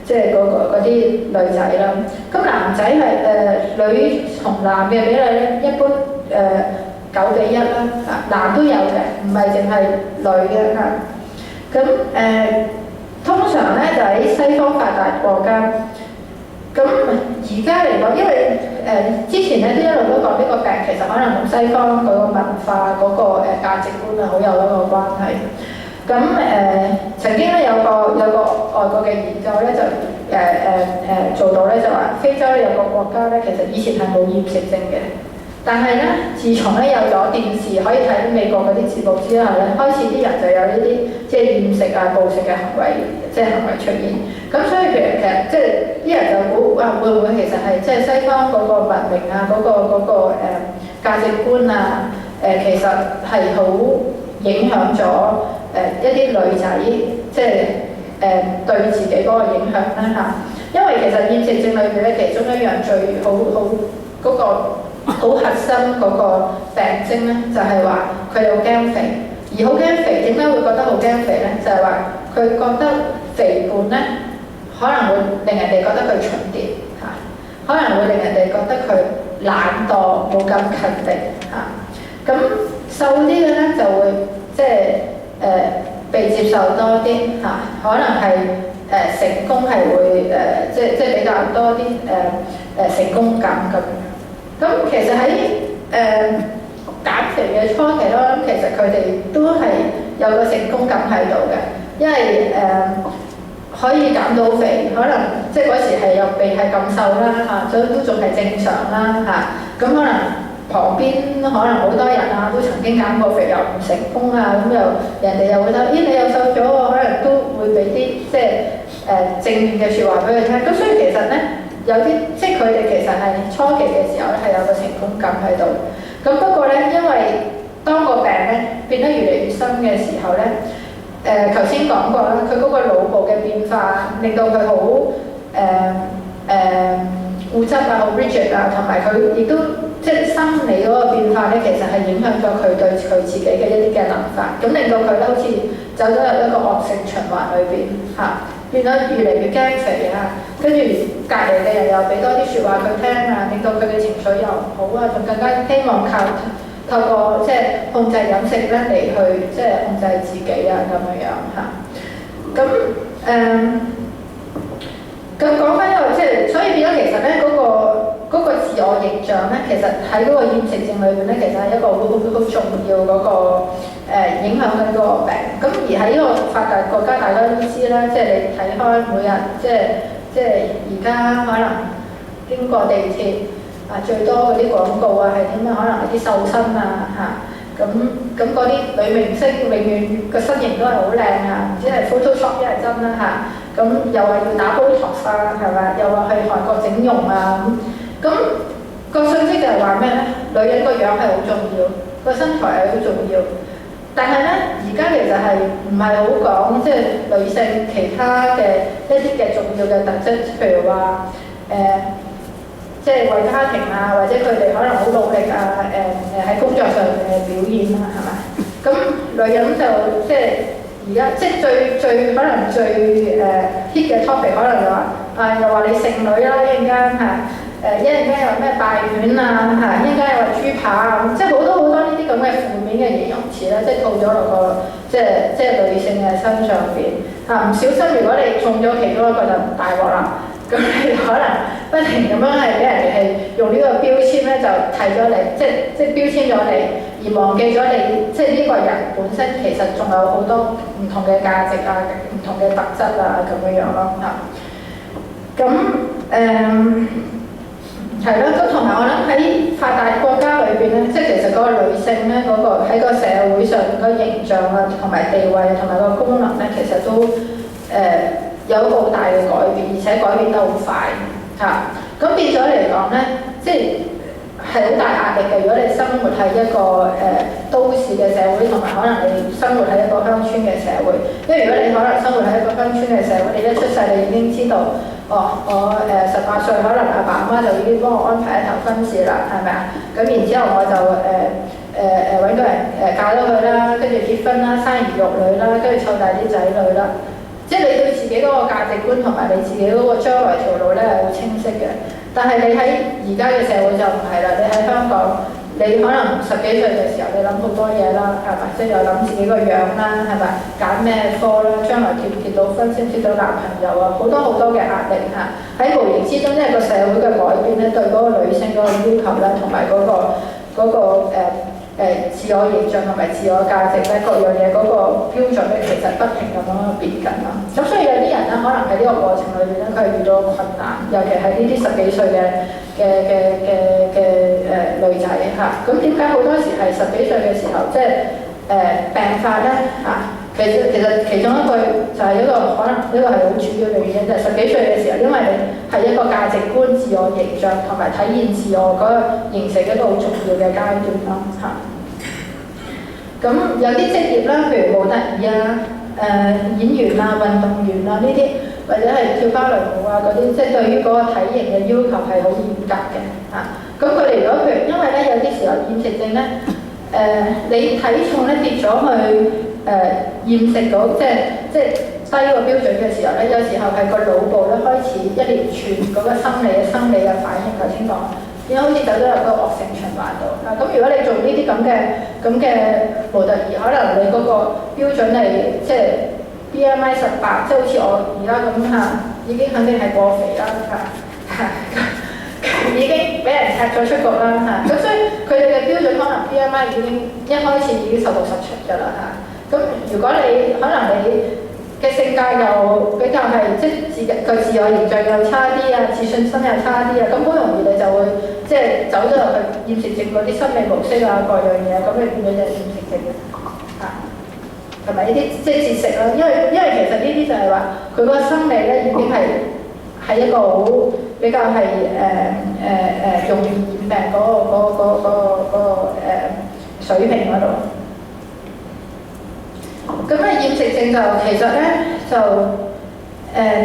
即係嗰啲女仔啦。咁男仔係女同男嘅比例咧，一般9:1啦，男都有嘅，唔係淨係女嘅嚇。咁通常咧就喺西方發達國家。咁而家嚟講，因為之前咧都一路都講呢個病其實可能同西方嗰個文化嗰個價值觀啊好有一個關係。咁曾經咧有個外國嘅研究咧就做到咧就話非洲有個國家咧其實以前係冇厭食症嘅，但係咧自從咧有咗電視可以睇美國嗰啲節目之後咧，開始啲人就有呢啲即係厭食啊暴食嘅行為出現。咁所以其實即係啲人就估會唔會其實係即係西方嗰個文明啊嗰個價值觀啊其實係好影響咗一啲女仔即係對自己嗰個影響啦嚇。因為其實厭食症裏邊咧，其中一樣最好嗰個好核心嗰個病徵咧，就係話佢好驚肥，而好驚肥點解會覺得好驚肥咧？就係話佢覺得肥胖咧。可能會令人哋覺得佢蠢啲嚇，可能會令人哋覺得佢懶惰冇咁勤力嚇。咁瘦啲嘅咧就會即係被接受多啲嚇，可能係成功係會即係比較多啲成功感咁。咁其實喺減肥嘅初期咯，其實佢哋都係有個成功感喺度嘅，因為可以減到肥，可能即係嗰時係又未係咁瘦啦嚇，所以都仲係正常啦嚇。咁可能旁邊可能好多人啊都曾經減過肥又唔成功啊，咁又人哋又會覺得咦你又瘦咗喎，可能都會俾啲即係正面嘅説話俾佢聽。咁所以其實咧有啲即係佢哋其實係初期嘅時候咧係有個成功感喺度。咁不過咧因為當個病咧變得越嚟越深嘅時候咧。頭先講過啦，佢嗰個腦部嘅變化令到佢好固執啊，好 rigid 啊，同埋佢亦都即係心理嗰個變化咧，其實係影響咗佢對佢自己嘅一啲嘅諗法，咁令到佢咧好似走咗入一個惡性循環裏邊嚇，變咗越嚟越驚肥啊，跟住隔離嘅人又俾多啲説話佢聽啊，令到佢嘅情緒又唔好啊，仲更加希望透過即係控制飲食咧嚟去即係控制自己啊咁樣嚇。咁講翻一個即係，所以變咗其實咧嗰個自我形象咧，其實喺嗰個厭食症裏邊咧，其實係一個好重要嗰個影響緊嗰個病。咁而喺呢個發達國家，大家都知啦，即係你睇開每日即係而家可能經過地鐵。最多嗰啲廣告啊，係點樣？可能係啲瘦身啊嚇，咁嗰啲女明星永遠個身形都係好靚啊，唔知係 Photoshop 一係真啦嚇，咁又話要打 Botox 啊，係咪？又話去韓國整容啊咁，個信息就係話咩咧？女人個樣係好重要，個身材係好重要，但係咧而家其實係唔係好講即係女性其他嘅一啲嘅重要嘅特質，譬如話即係為家庭啊，或者佢哋可能好努力啊，喺工作上嘅表現啦，係咪？咁女人就即係而家即係最可能最hit 嘅 topic， 可能就話又話你剩女啦，一陣間一陣間又咩敗犬啊一陣間又話豬扒啊，即係好多呢啲咁嘅負面嘅形容詞咧，即係套咗落個即係女性嘅身上邊唔小心如果你中咗其中一個就唔大鑊啦。咁你可能不停咁樣係俾人哋係用呢個標籤咧，就睇咗你，即係標籤咗你，而忘記咗你，即係呢個人本身其實仲有好多唔同嘅價值啊、唔同嘅特質啊咁樣咯嚇。咁係咯，咁同埋我諗喺發達國家裏邊咧，即係其實嗰個女性咧嗰個喺個社會上個形象啊、同埋地位同埋個功能咧，其實都有一個好大嘅改變，而且改變得好快嚇。咁變咗嚟講咧，即係好大壓力嘅。如果你生活喺一個都市嘅社會，同埋可能你生活喺一個鄉村嘅社會，因為如果你可能生活喺一個鄉村嘅社會，你一出世你已經知道，我18歲，可能阿爸阿媽就已經幫我安排一頭婚事啦，係咪啊？咁然之後我就揾個人嫁咗佢啦，跟住結婚啦，生兒育女啦，跟住湊大啲仔女啦。即係你對自己嗰個價值觀同埋你自己嗰個將來條路咧係好清晰嘅，但係你喺而家嘅社會就唔係啦。你喺香港，你你可能10幾歲嘅時候，你諗好多嘢啦，係咪？即係又諗自己個樣啦，係咪？揀咩科啦，將來結唔結到婚，識唔識到男朋友啊，好多好多嘅壓力嚇。喺無形之中，因為個社會嘅改變咧，對嗰個女性嗰個要求咧，同埋嗰個自我形象同埋自我價值咧，各樣嘢嗰個標準咧，其實不停咁樣變緊啦。咁所以有啲人咧，可能喺呢個過程裏邊咧，佢係遇到困難，尤其係呢啲10幾歲嘅女仔嚇。咁點解好多時係10幾歲嘅時候，即係病發咧嚇？其實其中一個就係一個可能呢個係好主要嘅原因，就係10幾歲嘅時候，因為你係一個價值觀、自我形象同埋體現自我嗰個形成一個好重要嘅階段咯嚇。咁有啲職業啦，譬如模特兒啊、演員啊、運動員啊呢啲，或者係跳芭蕾舞啊嗰啲，即係對於嗰個體型嘅要求係好嚴格嘅嚇。咁佢哋如果譬如因為咧有啲時候厭食症咧，你體重咧跌咗去厭食到即係低個標準嘅時候咧，有時候係個腦部咧開始一連串嗰個生理嘅反應，頭先講。點解好似走咗入個惡性循環度啊？咁如果你做呢啲咁嘅模特兒，可能你嗰個標準係即係 BMI 18，即係好似我而家咁嚇，已經肯定係過肥啦嚇，已經俾人踢咗出局啦嚇。咁所以佢哋嘅標準可能 BMI 已經一開始已經16、17㗎啦嚇。咁如果你可能你嘅性格又比較係即係自我形象又差啲啊，自信心又差啲啊，咁好容易你就會即係走咗入去厭食症嗰啲心理模式啊，各樣嘢，咁你變咗就係厭食症嘅嚇，同埋呢啲即係節食啦，因為其實呢啲就係話佢嗰個生理咧已經係一個好比較係容易染病嗰個水平嗰度。咁厭食症就其實咧就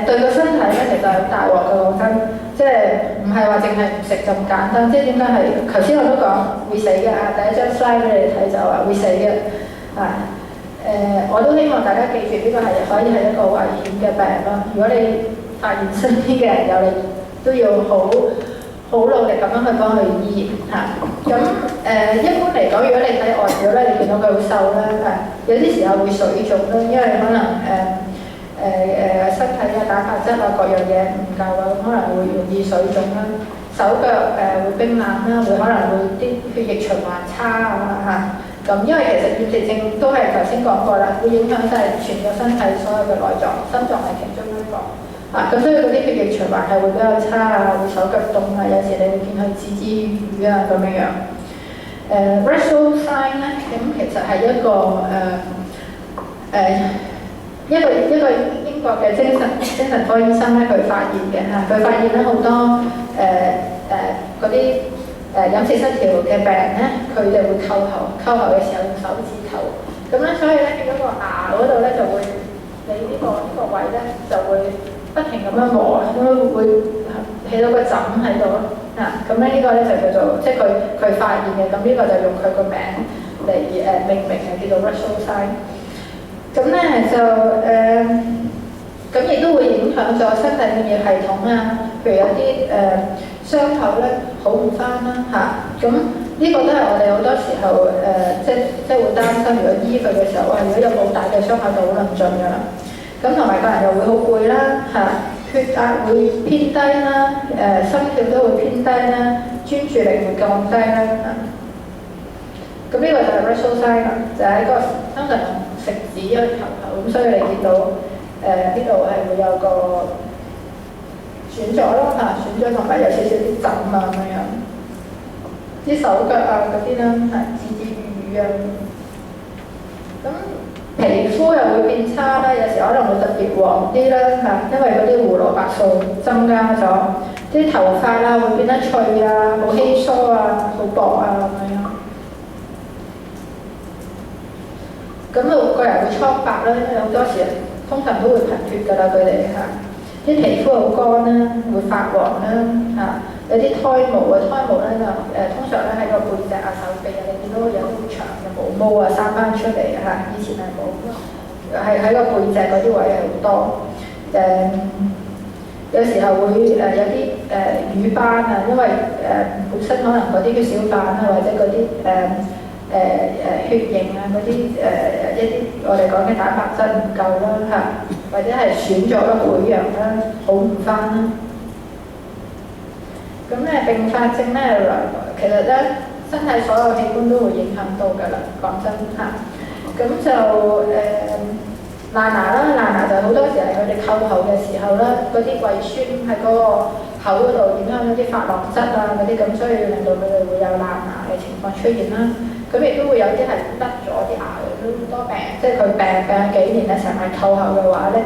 對個身體咧其實係好大鑊嘅，講真，即係唔係話淨係唔食咁簡單，即係點解係頭先我都講會死嘅啊，第一張 slide 俾你睇就話會死嘅啊，我都希望大家記住呢個係可以係一個好危險嘅病啦。如果你發現身邊嘅人有，你都要好努力咁樣去幫佢醫嚇。咁一般嚟講，如果你睇外表咧，你見到佢好瘦啦，有啲時候會水腫啦，因為可能身體啊、蛋白質啊各樣嘢唔夠啊，可能會容易水腫啦。手腳會冰冷啦，會可能會啲血液循環差啊嚇。咁因為其實厭食症都係頭先講過啦，會影響晒全個身體所有嘅內臟，心臟係其中一個。咁所以嗰啲血液循環係會比較差啊，會手腳凍啊，有時你會見佢指指語語啊咁樣樣。Russell sign 咧，咁其實係一個英國嘅精神科醫生咧，佢發現嘅嚇，佢發現咧好多嗰啲飲食失調嘅病人咧，佢哋會扣喉嘅時候用手指頭，咁咧所以咧見到個牙嗰度咧就會你呢個位咧就會不停咁樣磨，咁會起到個枕喺度咯。咁咧呢個咧就叫做即係佢發現嘅，咁呢個就用佢個名嚟命名嘅，叫做 Russell sign。咁咧就咁亦都會影響咗身體免疫系統啊，譬如有啲傷口咧好唔返啦嚇。咁呢個都係我哋好多時候即係會擔心，如果醫佢嘅時候，如果有好大嘅傷口就好論盡㗎啦。咁同埋個人又會好攰啦嚇，血壓會偏低啦，心跳都會偏低啦，專注力會降低啦嚇。咁呢個就係 Russell sign 就係一個通常食指一個球頭，咁所以你見到呢度係會有個損咗咯嚇，損咗同埋有少少啲疹啊咁樣，啲手腳啊嗰啲啦嚇，指指語語啊。咁皮膚又會變差啦，有時可能會特別黃啲啦嚇，因為嗰啲胡蘿蔔素增加咗，啲頭髮啊會變得脆啊，好稀疏啊，好薄啊咁樣。咁個人會蒼白啦，因為好多時通常都會貧血㗎啦，佢哋嚇，啲皮膚好乾啦，會發黃啦嚇，有啲胎毛咧就通常咧喺個背脊啊、手臂啊，你見到有啲好長嘅毛啊生翻出嚟嚇，以前係冇，係喺個背脊嗰啲位係好多。有時候會有啲瘀斑啊，因為本身可能嗰啲血小板啊，或者嗰啲血型啊嗰啲一啲我哋講嘅蛋白質唔夠啦嚇，或者係損咗啦、潰瘍啦、好唔翻啦。咁咧併發症咧，其實咧身體所有器官都會影響到㗎啦，講真嚇。咁就爛牙啦，爛牙就好多時係佢哋扣喉嘅時候啦，嗰啲胃酸喺嗰個口嗰度影響咗啲琺瑯質啊嗰啲咁，所以令到佢哋會有爛牙嘅情況出現啦。咁亦都會有啲係甩咗啲牙嘅，都好多病，即係佢病幾年咧，成日扣喉嘅話咧，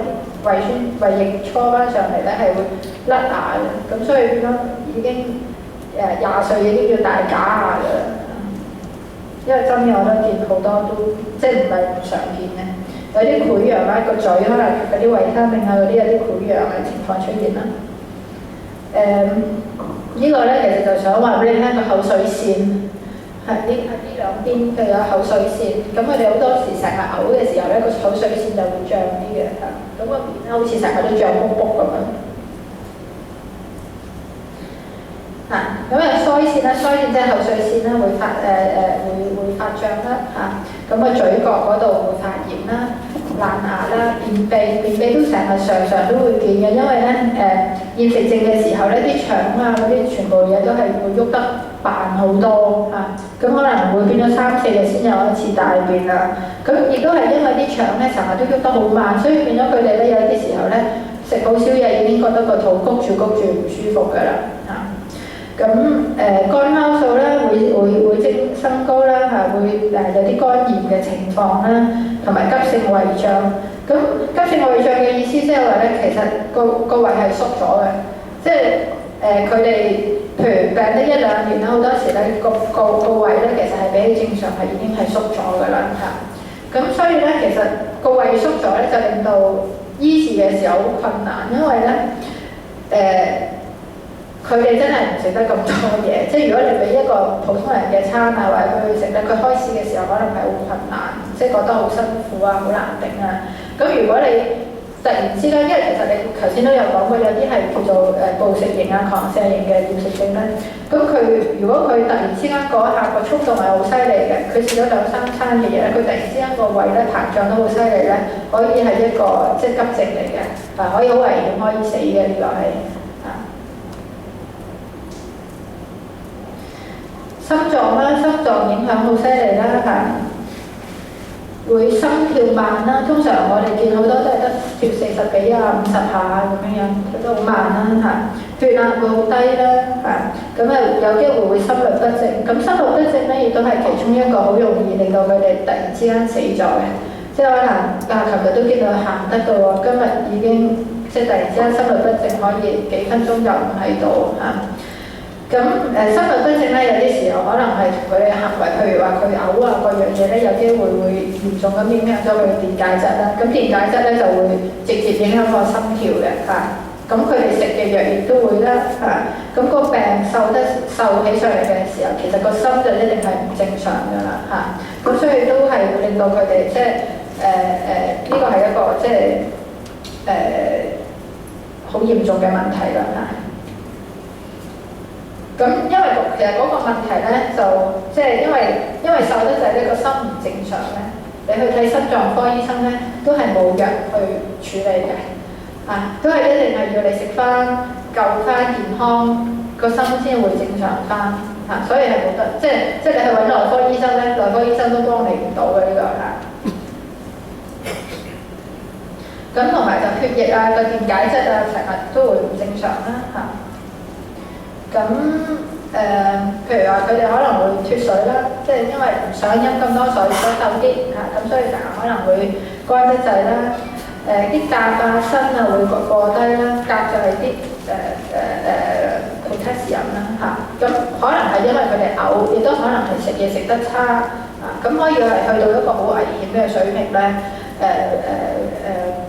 胃酸胃液搓翻上嚟咧係會甩牙嘅，咁所以變咗已經20歲已經要戴假牙㗎啦。因為真嘅我都見好多都即係唔係唔常見嘅。有啲潰瘍啦，個嘴可能嗰啲維他命啊嗰啲有啲潰瘍嘅情況出現啦。呢個咧其實就想話俾你聽個口水腺係呢兩邊佢有口水腺，咁佢哋好多時成日嘔嘅時候咧，個口水腺就會脹啲嘅，咁個面咧好似成日都脹卜卜咁樣。咁腮腺啦，腮腺即係口水腺啦，會發脹啦咁個嘴角嗰度會發炎啦、爛牙啦、便秘都常都會見嘅，因為咧厭食症嘅時候咧，啲腸啊嗰啲全部嘢都係會喐得慢好多咁可能會變咗3-4日先有一次大便啦。咁亦都係因為啲腸咧成日都喐得好慢，所以變咗佢哋咧有啲時候咧食好少嘢已經覺得個肚谷住唔舒服㗎啦咁肝酵素咧會升高啦會有啲肝炎嘅情況啦，同埋急性胃脹。咁急性胃脹嘅意思即係話咧，其實個胃係縮咗嘅，即係佢哋譬如病得1-2年啦，好多時咧個胃咧其實係比起正常係已經係縮咗㗎啦咁所以咧其實個胃縮咗咧就令到醫治嘅時候好困難，因為咧佢哋真係唔食得咁多嘢，即係如果你俾一個普通人嘅餐或者佢去食咧，佢開始嘅時候可能係好困難，即係覺得好辛苦好難頂咁如果你突然之間，因為其實你頭先都有講過，有啲係叫做暴食型狂瀉型嘅厭食症咧，咁佢如果佢突然之間嗰下個衝動係好犀利嘅，佢試咗2-3餐嘅嘢咧，佢突然之間個胃咧膨脹得好犀利咧，可以係一個即係急症嚟嘅，可以好危險，可以死嘅呢個係。心臟啦，心臟影響好犀利啦會心跳慢啦。通常我哋見好多都係得跳40幾50下咁樣，都好慢啦血壓會好低啦咁有機會心律不正。咁心律不正咧，亦都係其中一個好容易令到佢哋突然之間死咗嘅。即係可能琴日都見到行得到喎，今日已經即係突然之間心律不正，可以幾分鐘就唔喺度咁心律不正咧，有啲時候可能係同佢哋行為，譬如話佢嘔各樣嘢咧，有機會嚴重咁影響咗佢電解質啦。咁電解質咧就會直接影響個心跳嘅咁佢哋食嘅藥亦都會啦咁個病瘦起上嚟嘅時候，其實個心就一定係唔正常㗎啦咁所以都係會令到佢哋即係呢個係一個即係好嚴重嘅問題啦咁因為其實嗰個問題咧，就即係因為瘦得滯呢個心唔正常咧，你去睇心臟科醫生咧，都係冇藥去處理嘅都係一定係要你食翻救翻健康個心先會正常翻所以係冇得即係你去揾內科醫生咧，內科醫生都幫你唔到嘅呢個咁同埋就血液個電解質成日都會唔正常啦咁譬如話佢哋可能會脫水啦，即係因為唔想飲咁多水，想瘦啲咁所以成日可能會乾得滯啦。啲鉀鋅會過低啦，鉀就係啲potassium啦咁可能係因為佢哋嘔，亦都可能係食嘢食得差咁可以係去到一個好危險嘅水平咧。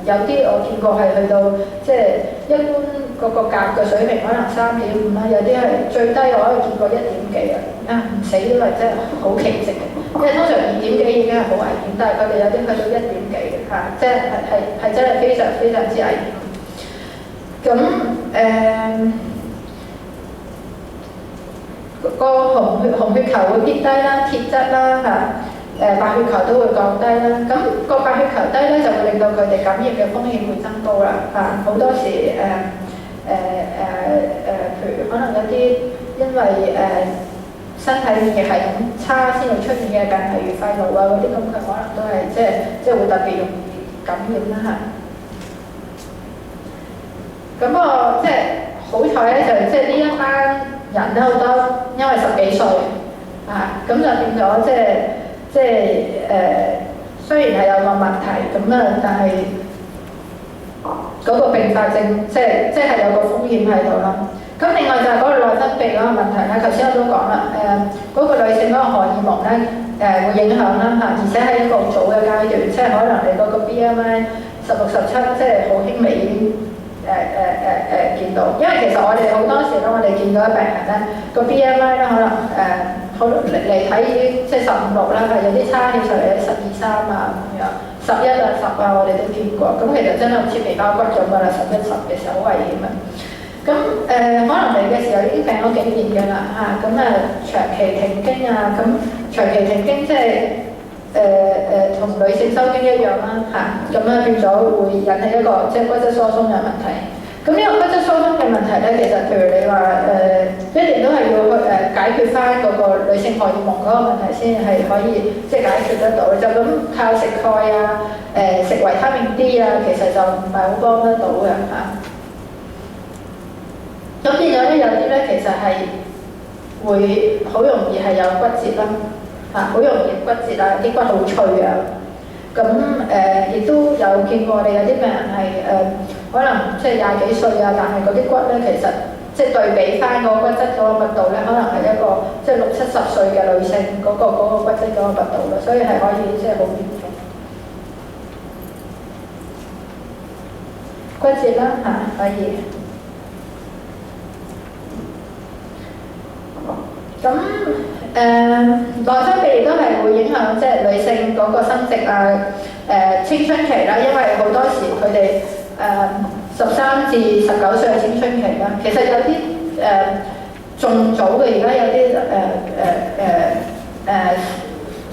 有啲我見過係去到即係一般嗰個鉀嘅水平可能3.5啦，有啲係最低我可以見過1點幾唔死都係真係好奇蹟嘅，因為通常2點幾已經係好危險，但係佢哋有啲去到1點幾即係真係非常非常之危險。咁個紅血球會跌低啦，鐵質啦白血球都會降低啦。咁個白血球低咧，就會令到佢哋感染嘅風險會增高啦。好多時譬如可能有啲因為身體免疫系統差先會出現嘅病，例如肺癆啊嗰啲，咁佢可能都係即係會特別容易感染啦嚇。咁即係好彩咧，就即係呢一班人咧好多，因為10幾歲咁就變咗即係雖然係有個問題咁但係嗰個併發症即係有個風險喺度啦。咁另外就係嗰個內分泌嗰個問題咧，頭先我都講啦，嗰個女性嗰個荷爾蒙咧會影響啦而且喺一個早嘅階段，即係可能你嗰個 BMI 16、17，即係好輕微已經見到。因為其實我哋好多時咧，我哋見到嘅病人咧個 BMI 咧可能好嚟睇已經即係15、16啦，有啲差起上嚟有12、13啊咁樣，11啊、10啊我哋都見過。咁其實真係好似皮包骨咁㗎啦，11、10嘅時候好危險啊！咁可能嚟嘅時候已經病咗幾年㗎啦咁長期停經啊，咁長期停經即係同女性收經一樣啦咁變咗會引起一個即係骨質疏鬆嘅問題。咁呢個骨質疏鬆嘅問題咧，其實譬如你話一定都係要去解決翻嗰個女性荷爾蒙嗰個問題先係可以即係解決得到。就咁靠食鈣啊、食維他命 D 啊，其實就唔係好幫得到嘅咁變咗咧，有啲咧其實係會好容易係有骨折啦好容易骨折啊，啲骨好脆啊。咁亦都有見過我哋有啲病人係可能即係20幾歲啊，但係嗰啲骨咧其實即係對比翻個骨質嗰個密度咧，可能係一個即係60、70歲嘅女性嗰個骨質嗰個密度啦，所以係可以即係好嚴重骨折啦可以。咁內分泌亦都係會影響即係女性嗰個生殖啊、青春期啦，因為好多時佢哋13至19歲嘅青春期啦，其實有啲仲早嘅，而家有啲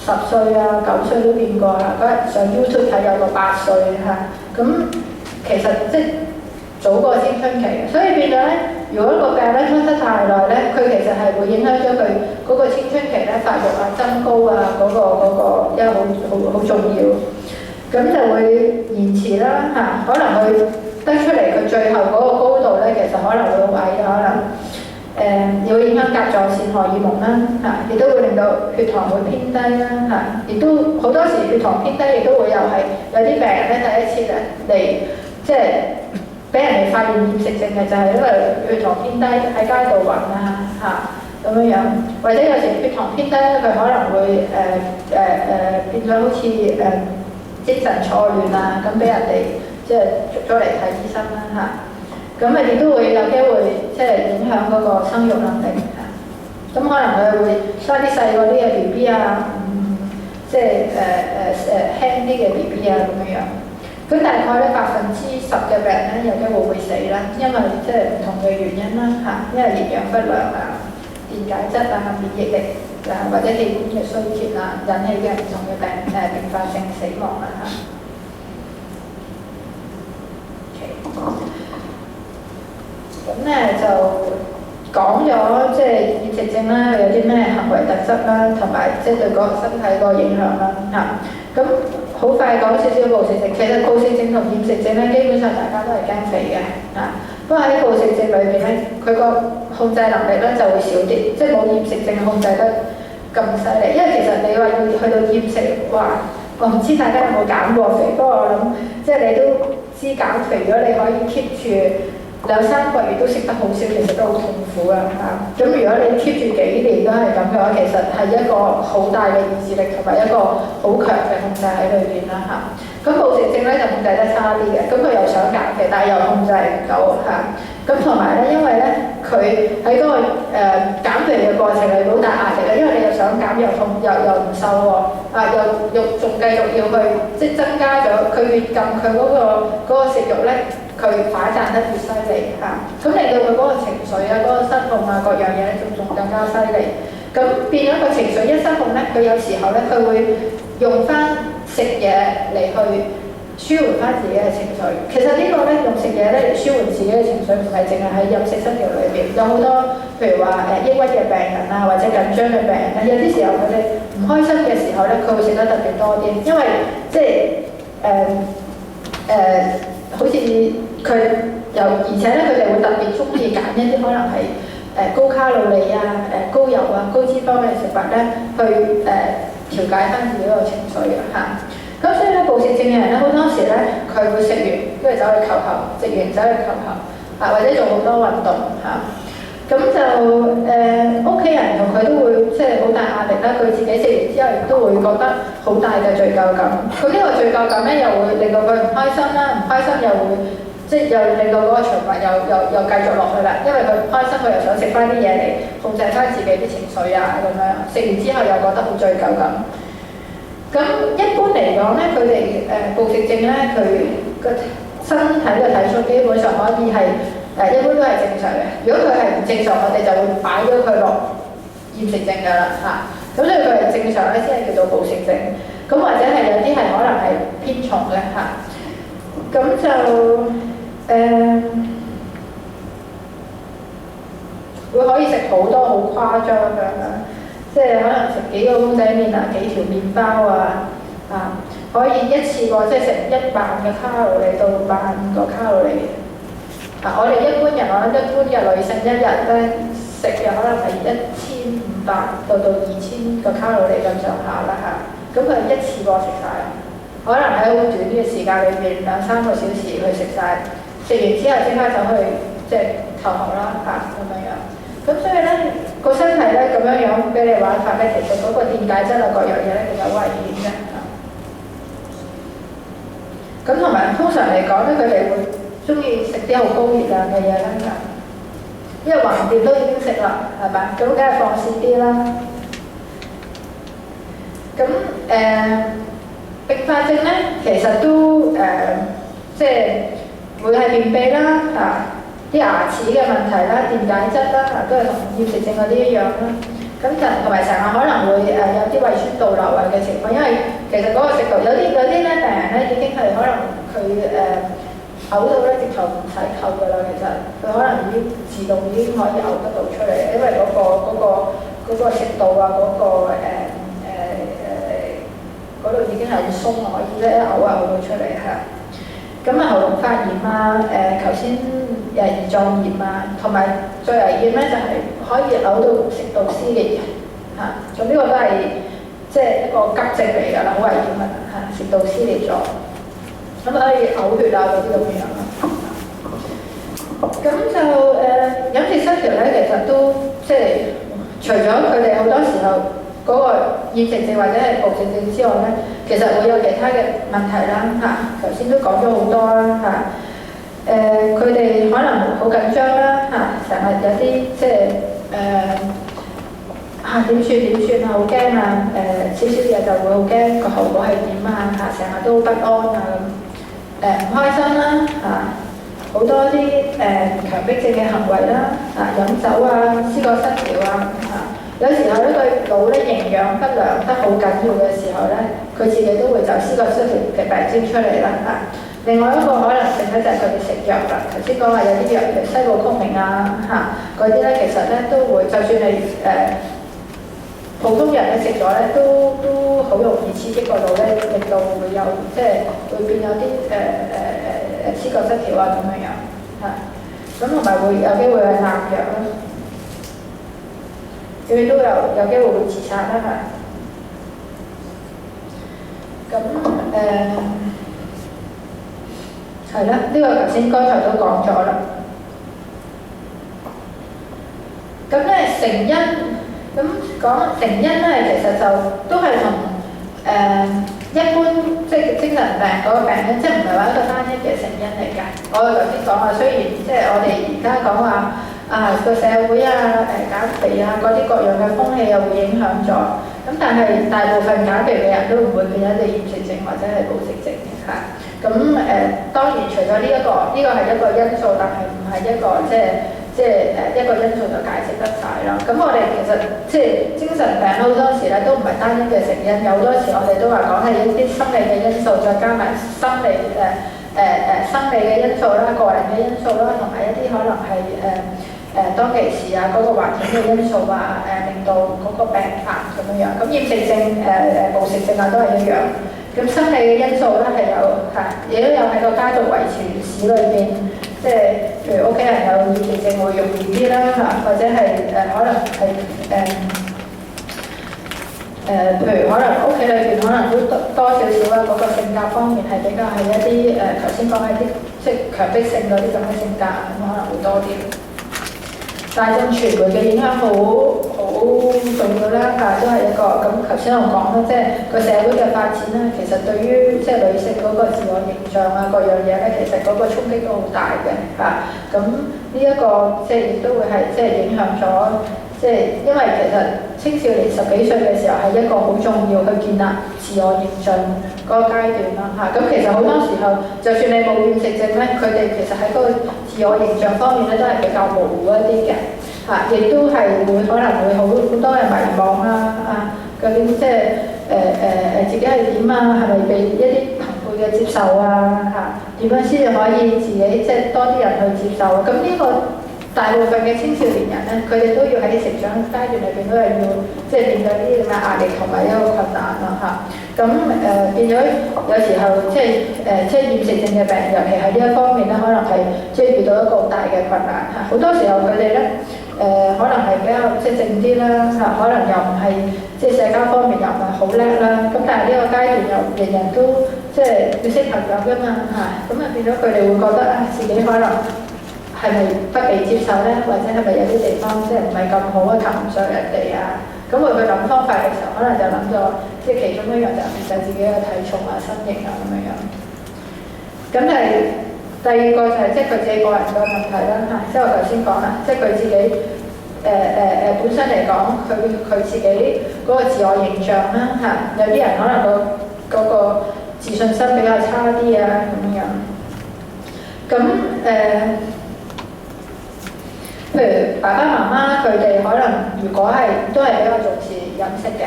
10歲啊、9歲都見過啦。嗰日上 YouTube 睇有個8歲咁其實即係早過青春期，所以變咗咧，如果個病咧拖得太耐咧，佢其實係會影響咗佢嗰個青春期咧發育啊、增高啊嗰個，因為好重要，咁就會延遲啦可能佢得出嚟佢最後嗰個高度咧，其實可能會好矮，可能會影響甲狀腺荷爾蒙啦亦都會令到血糖會偏低啦亦都好多時血糖偏低，亦都會有啲病人咧第一次嚟即係俾人哋發現厭食症嘅，就係因為血糖偏低喺街度暈咁樣，或者有時血糖偏低咧，佢可能會變咗好似精神錯亂咁俾人哋即係捉咗嚟睇醫生啦咁亦都會有機會即係影響嗰個生育能力咁可能佢會生啲細個啲嘅 BB 即係輕啲嘅 BB 咁樣。咁大概咧10%嘅病人咧有機會會死啦，因為即係唔同嘅原因啦因為營養不良電解質免疫力或者器官嘅衰竭引起嘅唔同嘅併發症死亡啦咁咧就講咗即係厭食症啦，有啲咩行為特質啦，同埋即係對個身體個影響啦咁好快講少少暴食症。其實暴食症同厭食症咧，基本上大家都係驚肥嘅不過喺暴食症裏邊咧，佢個控制能力咧就會少啲，即係冇厭食症控制得咁犀利。因為其實你話要去到厭食，我唔知大家有冇減過肥，不過我諗即係你都知減肥，如果你可以 keep 住2、3個月都食得好少，其實都好痛苦咁如果你 keep 住幾年都係咁嘅話，其實係一個好大嘅意志力同埋一個好強嘅控制喺裏邊啦咁暴食症咧就控制得差啲嘅，咁佢又想減肥，但係又控制唔到咁同埋咧，因為咧佢佢喺嗰個減肥嘅過程係好大壓力嘅，因為你又想減又痛又唔瘦喎，又仲繼續要去即係增加咗，佢越禁佢嗰個食慾咧，佢反彈得越犀利嚇，咁令到佢嗰個情緒啊、嗰個失控啊各樣嘢仲更加犀利。咁變咗個情緒一失控咧，佢有時候咧佢會用翻食嘢嚟去舒緩翻自己嘅情緒。其實呢個咧用食嘢咧嚟舒緩自己嘅情緒，唔係淨係喺飲食失調裏邊，有好多譬如話抑鬱嘅病人啊，或者緊張嘅病人，有啲時候佢哋唔開心嘅時候咧，佢會食得特別多啲，因為即係好似佢又而且咧佢哋會特別中意揀一啲可能係高卡路里啊、高油啊、高脂肪嘅食物咧，去調解翻自己個情緒嘅嚇。咁所以咧，暴食症嘅人咧，好多時咧，佢會食完跟住走去求後，食完走去求後，或者做好多運動嚇。咁就屋企人同佢都會即係好大壓力啦。佢自己食完之後，亦都會覺得好大嘅罪疚感。佢呢個罪疚感咧，又會令到佢唔開心啦，唔開心又會即係又令到嗰個循環又繼續落去啦。因為佢唔開心，佢又想食翻啲嘢嚟控制翻自己啲情緒啊咁樣。食完之後又覺得好罪疚感。咁一般嚟講咧，佢哋暴食症咧，佢個身體嘅體重基本上可以係一般都係正常嘅。如果佢係唔正常，我哋就會擺咗佢落厭食症㗎啦嚇。咁所以佢係正常咧，先係叫做暴食症。咁或者係有啲係可能係偏重嘅嚇。咁就會可以食好多好誇張嘅。即係可能食幾個公仔麵啊，幾條麵包啊，可以一次過即係食1萬嘅卡路里到15000個卡路里。我哋一般人，我諗一般嘅女性一日咧食嘅可能係1500到2000個卡路里咁上下啦嚇。咁佢一次過食晒，可能喺好短嘅時間裏邊2-3個小時去食晒，食完之後即刻就去即係投降啦嚇咁樣。咁所以咧個身體咧咁樣俾你玩法咧，其實嗰個電解質啊各樣嘢咧其實好危險嘅。咁同埋通常嚟講咧，佢哋會中意食啲好高熱量嘅嘢啦，因為橫掂都已經食啦，係咪？咁梗係放肆啲啦。咁併發症咧，其實都即係會係便秘啦啲牙齒嘅問題啦、電解質啦，都係同厭食症嗰啲一樣啦。咁就同埋成日可能會有啲胃酸倒流啊嘅情況，因為其實嗰個食道有啲咧病人咧已經係可能佢嘔到咧直頭唔使扣㗎啦，其實佢可能已經自動已經可以嘔得到出嚟，因為嗰個食道啊嗰度已經係好鬆啊，可以咧嘔到出嚟嚇。咁喉嚨發炎啊，頭先胰臟炎啊，同埋最危險咧就係可以嘔到食道撕裂嚇。咁呢個都係即係一個急症嚟㗎啦，好危險㗎嚇，食道撕裂咗，咁可以嘔血啊嗰啲咁樣啦。咁就飲食失調咧，其實都即係除咗佢哋好多時候嗰個厭食症或者係暴食症之外咧，其實會有其他嘅問題啦嚇。頭先都講咗好多啦嚇。佢哋可能好緊張啦嚇，成日有啲即係點算啊，好驚啊少少嘢就會好驚個後果係點啊嚇，成日都不安啊咁唔開心啦嚇，好多啲強迫症嘅行為啦飲酒啊、思覺失調啊有時候呢個腦咧營養不良得好緊要嘅時候咧，佢自己都會就思覺失調嘅病徵出嚟啦嚇。另外一個可能性咧就係佢哋食藥啦。頭先講話有啲藥譬如西布曲明啊嗰啲咧，其實咧都會，就算係普通人咧食咗咧，都好容易刺激個腦咧，令到會有即係會變有啲思覺失調啊咁樣嚇。咁同埋會有機會係濫藥啦。佢都有機會會自殺啦嚇。咁係啦，呢個剛才都講咗啦。咁咧成因，咁講成因咧，其實就都係同一般即係精神病嗰個病因，即係唔係話一個單一嘅成因嚟㗎。我哋頭先講話，雖然即係我哋而家講話個社會減肥嗰啲各樣嘅風氣又會影響咗。咁但係大部分減肥嘅人都唔會變咗你厭食症或者係暴食症嘅嚇。咁當然除咗呢一個係一個因素，但係唔係一個一個因素就解釋得晒啦。咁我哋其實精神病好多時咧都唔係單一嘅成因，有好多時我哋都話講係一啲心理嘅因素，再加埋生理嘅因素啦、個人嘅因素啦，同埋一啲可能係當其時嗰個環境嘅因素令到嗰個病發咁樣。咁厭食症暴食症都係一樣。咁生理嘅因素咧係有亦都有喺個家族遺傳史裏邊，譬如屋企人有厭食症會容易啲啦或者係可能係譬如可能屋企裏邊可能都多少少嗰個性格方面係比較係一啲頭先講係啲強迫性嗰啲咁嘅性格，可能會多啲。大眾傳媒嘅影響好重要啦都係一個。咁頭先我講啦，個社會嘅發展咧，其實對於女性嗰個自我形象各樣嘢咧，其實嗰個衝擊都好大嘅咁呢一個亦都會係影響咗，因為其實青少年10幾歲嘅時候係一個好重要去建立自我形象嗰個階段啦咁其實好多時候，就算你冇厭食症咧，佢哋其實喺嗰個自我形象方面咧都係比較模糊一啲嘅亦都係可能會好多人迷茫究竟自己係點係咪被一啲朋輩嘅接受點樣先至可以自己多啲人去接受？咁呢個大部分嘅青少年人咧，佢哋都要喺成長階段裏邊都係要面對呢啲咁嘅壓力同埋一個困難咁變咗有時候厭食症嘅病人，尤其喺呢一方面咧，可能係遇到一個好大嘅困難好多時候佢哋咧可能係比較靜啲啦可能又唔係社交方面又唔係好叻啦。咁但係呢個階段又人人都要識朋友㗎嘛咁變咗佢哋會覺得自己可能係咪不被接受咧，或者係咪有啲地方唔係咁好談唔上人哋咁佢去諗方法嘅時候，可能就諗咗其中一樣就係自己嘅體重身形咁樣。咁係第二個就係佢自己個人嘅問題啦我頭先講啦，佢自己本身嚟講，佢自己嗰個自我形象啦有啲人可能嗰個自信心比較差啲咁樣。咁譬如爸爸媽媽佢哋可能如果都係比較重視飲食嘅，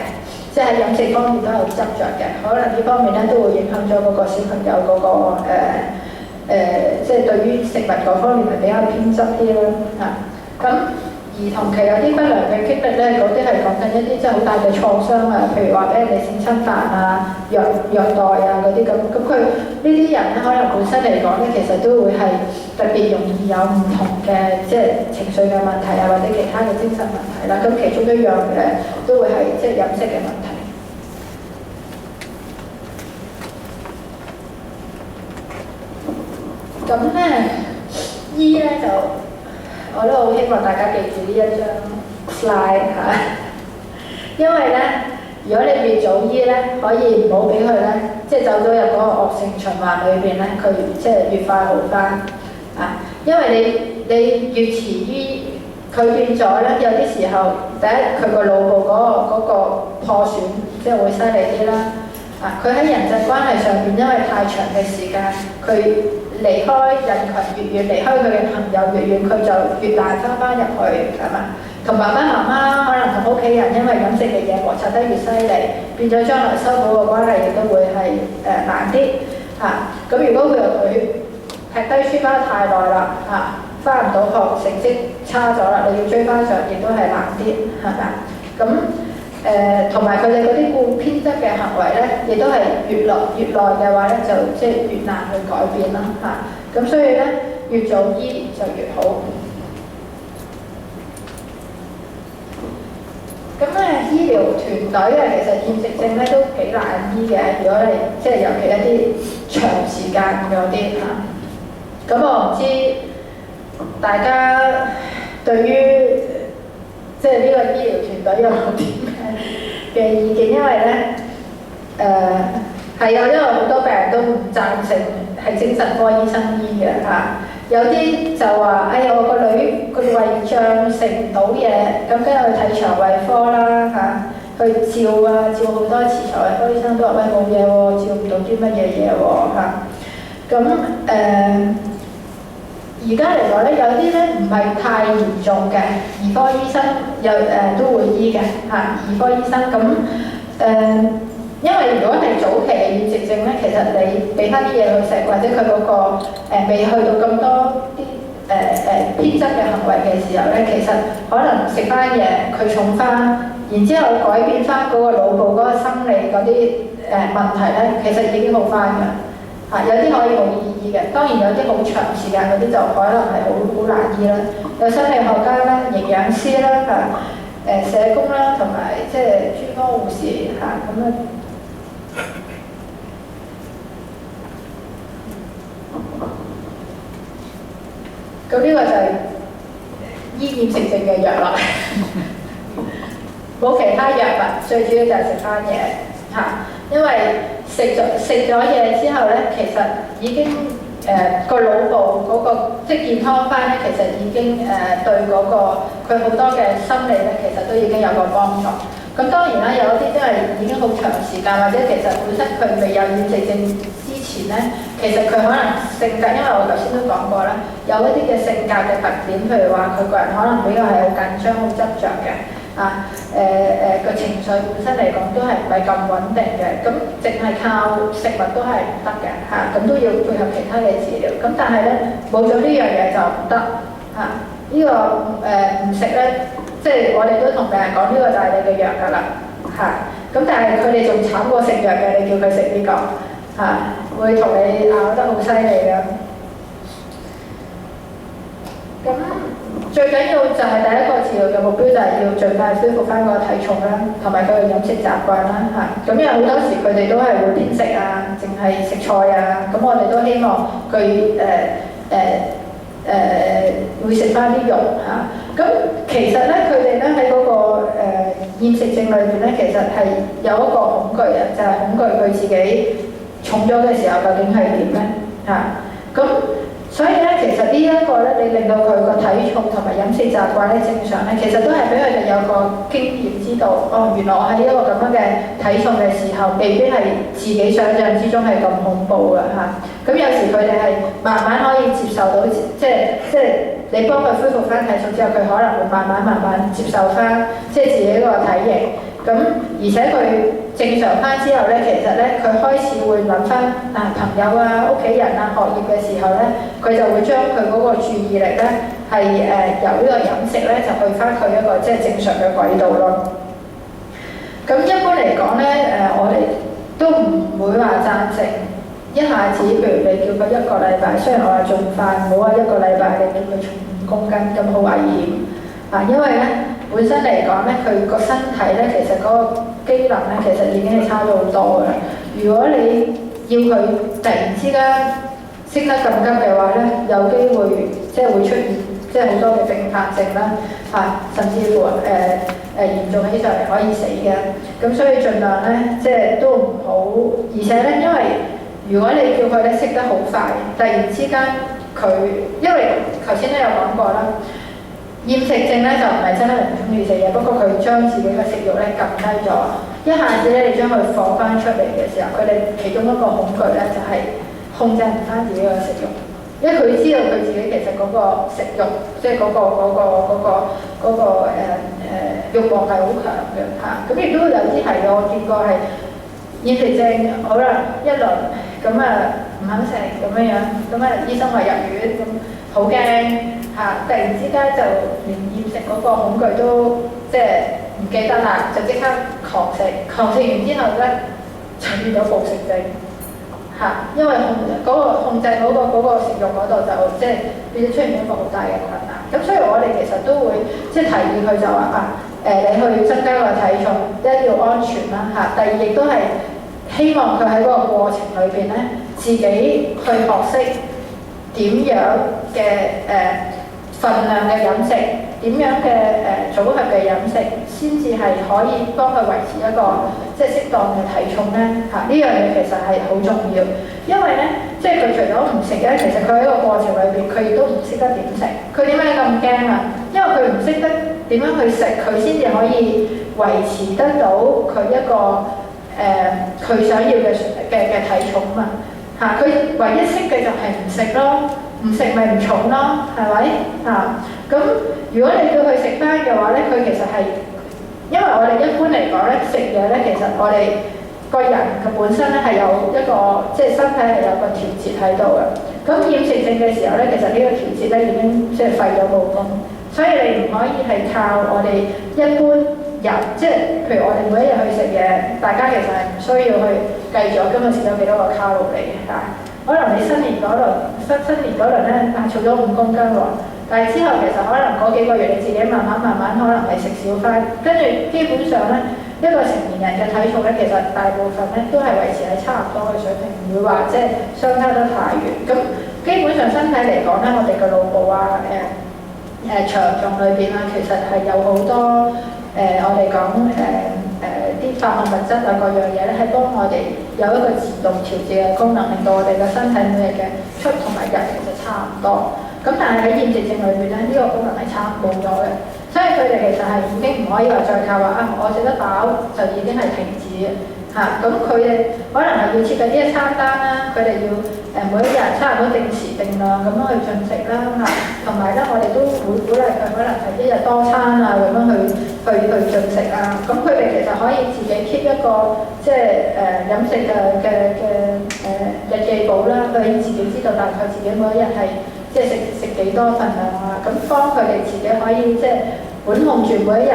喺飲食方面都有執着嘅，可能呢方面咧都會影響咗嗰個小朋友嗰個對於食物嗰方面係比較偏執啲啦咁兒童期有啲不良嘅經歷咧，嗰啲係講緊一啲好大嘅創傷譬如話俾人哋性侵犯虐待嗰啲咁佢呢啲人咧，可能本身嚟講咧，其實都會係特別容易有唔同嘅情緒嘅問題或者其他嘅精神問題啦。咁其中一樣都會係飲食嘅問題。咁咧醫咧就我都好希望大家記住呢一張 slide 因為咧，如果你越早醫咧，可以唔好俾佢咧，走咗入嗰個惡性循環裏邊咧，佢越快好翻因為你越遲醫，佢變咗咧，有啲時候第一佢個腦部嗰個破損會犀利啲啦佢喺人際關係上邊，因為太長嘅時間，佢離開人群越遠，離開佢嘅朋友越遠，佢就越難翻入去，係嘛？同爸爸媽媽可能同屋企人因為飲食嘅嘢摩擦得越犀利，變咗將來修補個關係亦都會係難啲咁如果佢劈低書包太耐啦翻唔到學，成績差咗啦，你要追翻上亦都係難啲，係咪？咁同埋佢哋嗰啲偏執嘅行為咧，亦都係越耐嘅話咧，就越難去改變啦咁所以咧，越早醫就越好。咁醫療團隊其實厭食症咧都幾難醫嘅，如果你尤其一啲長時間嗰啲咁我唔知大家對於呢個醫療團隊有冇啲咩嘅意見？因為咧因為好多病人都唔贊成係精神科醫生醫嘅有啲就話：哎呀，我個女個胃脹食唔到嘢，咁跟住去睇腸胃科啦嚇，去照好多次，腸胃科醫生都話：喂，冇嘢喎，照唔到啲乜嘢嘢喎嚇。咁而家嚟講咧，有啲咧唔係太嚴重嘅，兒科醫生都會醫嘅嚇，兒科醫生咁因為如果係早期嘅厭食症咧，其實你俾翻啲嘢佢食，或者佢嗰個未去到咁多啲偏執嘅行為嘅時候咧，其實可能食翻嘢佢重翻，然之後改變翻嗰個腦部嗰個生理嗰啲問題咧，其實已經好翻㗎嚇。有啲可以好易醫嘅，當然有啲好長時間嗰啲就可能係好難醫啦。有心理學家啦、營養師啦嚇、社工啦，同埋即係專科護士嚇咁啊。咁呢個就係醫厭食症嘅藥啦，冇其他藥物，最主要就係食翻嘢嚇。因為食咗嘢之後咧，其實已經個腦部嗰個即係健康翻咧，其實已經對嗰個佢好多嘅心理咧，其實都已經有個幫助。咁當然啦，有啲真係已經好長時間，或者其實本身佢未有厭食症之前咧，其實佢可能性格，因為我頭先都講過啦，有一啲嘅性格嘅特點，譬如話佢個人可能比較係好緊張、好執着嘅，個情緒本身嚟講都係唔係咁穩定嘅，咁淨係靠食物都係唔得嘅嚇，咁都要配合其他嘅治療。咁但係咧冇咗呢樣嘢就唔得嚇，呢個唔食咧。即係我哋都同病人講，呢個就係你嘅藥㗎啦嚇。咁但係佢哋仲慘過食藥嘅，你叫佢食呢個嚇，會同你咬得好犀利㗎。咁最緊要就係第一個治療嘅目標就係要盡快恢復翻個體重啦，同埋佢嘅飲食習慣啦嚇。咁因為好多時佢哋都係會偏食啊，淨係食菜啊，咁我哋都希望佢會食翻啲肉嚇。咁其實咧，佢哋咧喺嗰個厭食症裏邊咧，其實係有一個恐懼嘅，就係恐懼佢自己重咗嘅時候究竟係點咧嚇。咁所以咧，其實呢一個咧，你令到佢個體重同埋飲食習慣咧正常咧，其實都係俾佢哋有個經驗知道，哦，原來我喺一個咁樣嘅體重嘅時候，未必係自己想象之中係咁恐怖嘅嚇。咁有時佢哋係慢慢可以接受到，即係你幫佢恢復翻體重之後，佢可能會慢慢接受翻，即係自己個體型。咁而且佢正常翻之後咧，其實咧佢開始會諗翻朋友啊、屋企人啊、學業嘅時候咧，佢就會將佢嗰個注意力咧係由呢個飲食咧就去翻佢一個即係正常嘅軌道咯。咁一般嚟講咧，我哋都唔會話贊成一下子，譬如你叫佢一個禮拜，雖然我話盡快，唔好話一個禮拜你叫佢重5公斤，咁好危險啊！因為咧本身嚟講咧，佢個身體咧其實嗰個機能咧其實已經係差咗好多嘅。如果你要佢突然之間升得咁急嘅話咧，有機會即係會出現即係好多嘅併發症啦，甚至乎嚴重起上嚟可以死嘅。咁所以盡量咧即係都唔好，而且咧因為如果你叫佢咧食得好快，突然之間佢，因為頭先都有講過啦，厭食症咧就唔係真係唔中意食嘢，不過佢將自己嘅食慾咧撳低咗，一下子咧你將佢放翻出嚟嘅時候，佢哋其中一個恐懼咧就係控制唔翻自己嘅食慾，因為佢知道佢自己其實嗰個食慾，即係嗰個慾望係好強嘅嚇，咁亦都有啲係我見過係厭食症，好啦一輪。咁唔肯食咁樣，咁醫生話入院，咁好驚嚇！突然之間就連厭食嗰個恐懼都即係唔記得啦，就即刻狂食完之後咧，就變咗暴食症嚇，因為控制嗰個食慾嗰度就即係變咗出現一個好大嘅困難。咁所以我哋其實都會即係提議佢就話你去增加個體重，一定要安全啦嚇。第二亦都係。希望佢喺嗰個過程裏邊咧，自己去學識點樣嘅份量嘅飲食，點樣嘅組組合嘅飲食，先至係可以幫佢維持一個即係適當嘅體重咧嚇。呢樣嘢其實係好重要，因為咧即係佢除咗唔食咧，其實佢喺個過程裏邊佢亦都唔識得點食。佢點解咁驚啊？因為佢唔識得點樣去食，佢先至可以維持得到佢一個佢想要嘅體重嘛嚇。佢唯一識嘅就係唔食咯。唔食咪唔重咯，係咪啊？咁如果你叫佢食翻嘅話咧，佢其實係因為我哋一般嚟講咧，食嘢咧，其實我哋個人嘅本身咧係有一個即係身體係有個調節喺度嘅。咁厭食症嘅時候咧，其實呢個調節咧已經即係廢咗武功，所以你唔可以係靠我哋一般人，即係譬如我哋每一日去食嘢，大家其實係唔需要去計咗今日食咗幾多個卡路里嘅嚇。可能你新年嗰輪咧儲咗5公斤喎，但係之後其實可能嗰幾個月你自己慢慢可能係食少翻，跟住基本上咧一個成年人嘅體重咧，其實大部分咧都係維持喺差唔多嘅水平，唔會話即係相差得太遠。咁基本上身體嚟講咧，我哋嘅腦部啊腸臟裏邊啊，其實係有好多我哋講啲化學物質啊，各樣嘢咧，係幫我哋有一個自動調節嘅功能，令到我哋嘅身體每日嘅出同埋入其實差唔多。咁但係喺厭食症裏邊咧，呢個功能係冇咗嘅，所以佢哋其實係已經唔可以話再靠話我食得飽就已經係停止嘅嚇。咁佢哋可能係要設計啲餐單啦，佢哋要每一日差唔多定時定量咁樣去進食啦嚇，同埋咧我哋都會鼓勵佢可能係一日多餐啊咁樣去進食啊。咁佢哋其實可以自己 keep 一個即係飲食嘅日記簿啦，佢自己知道大概自己每一日係即係食幾多份量啊，咁幫佢哋自己可以即係管控住每一日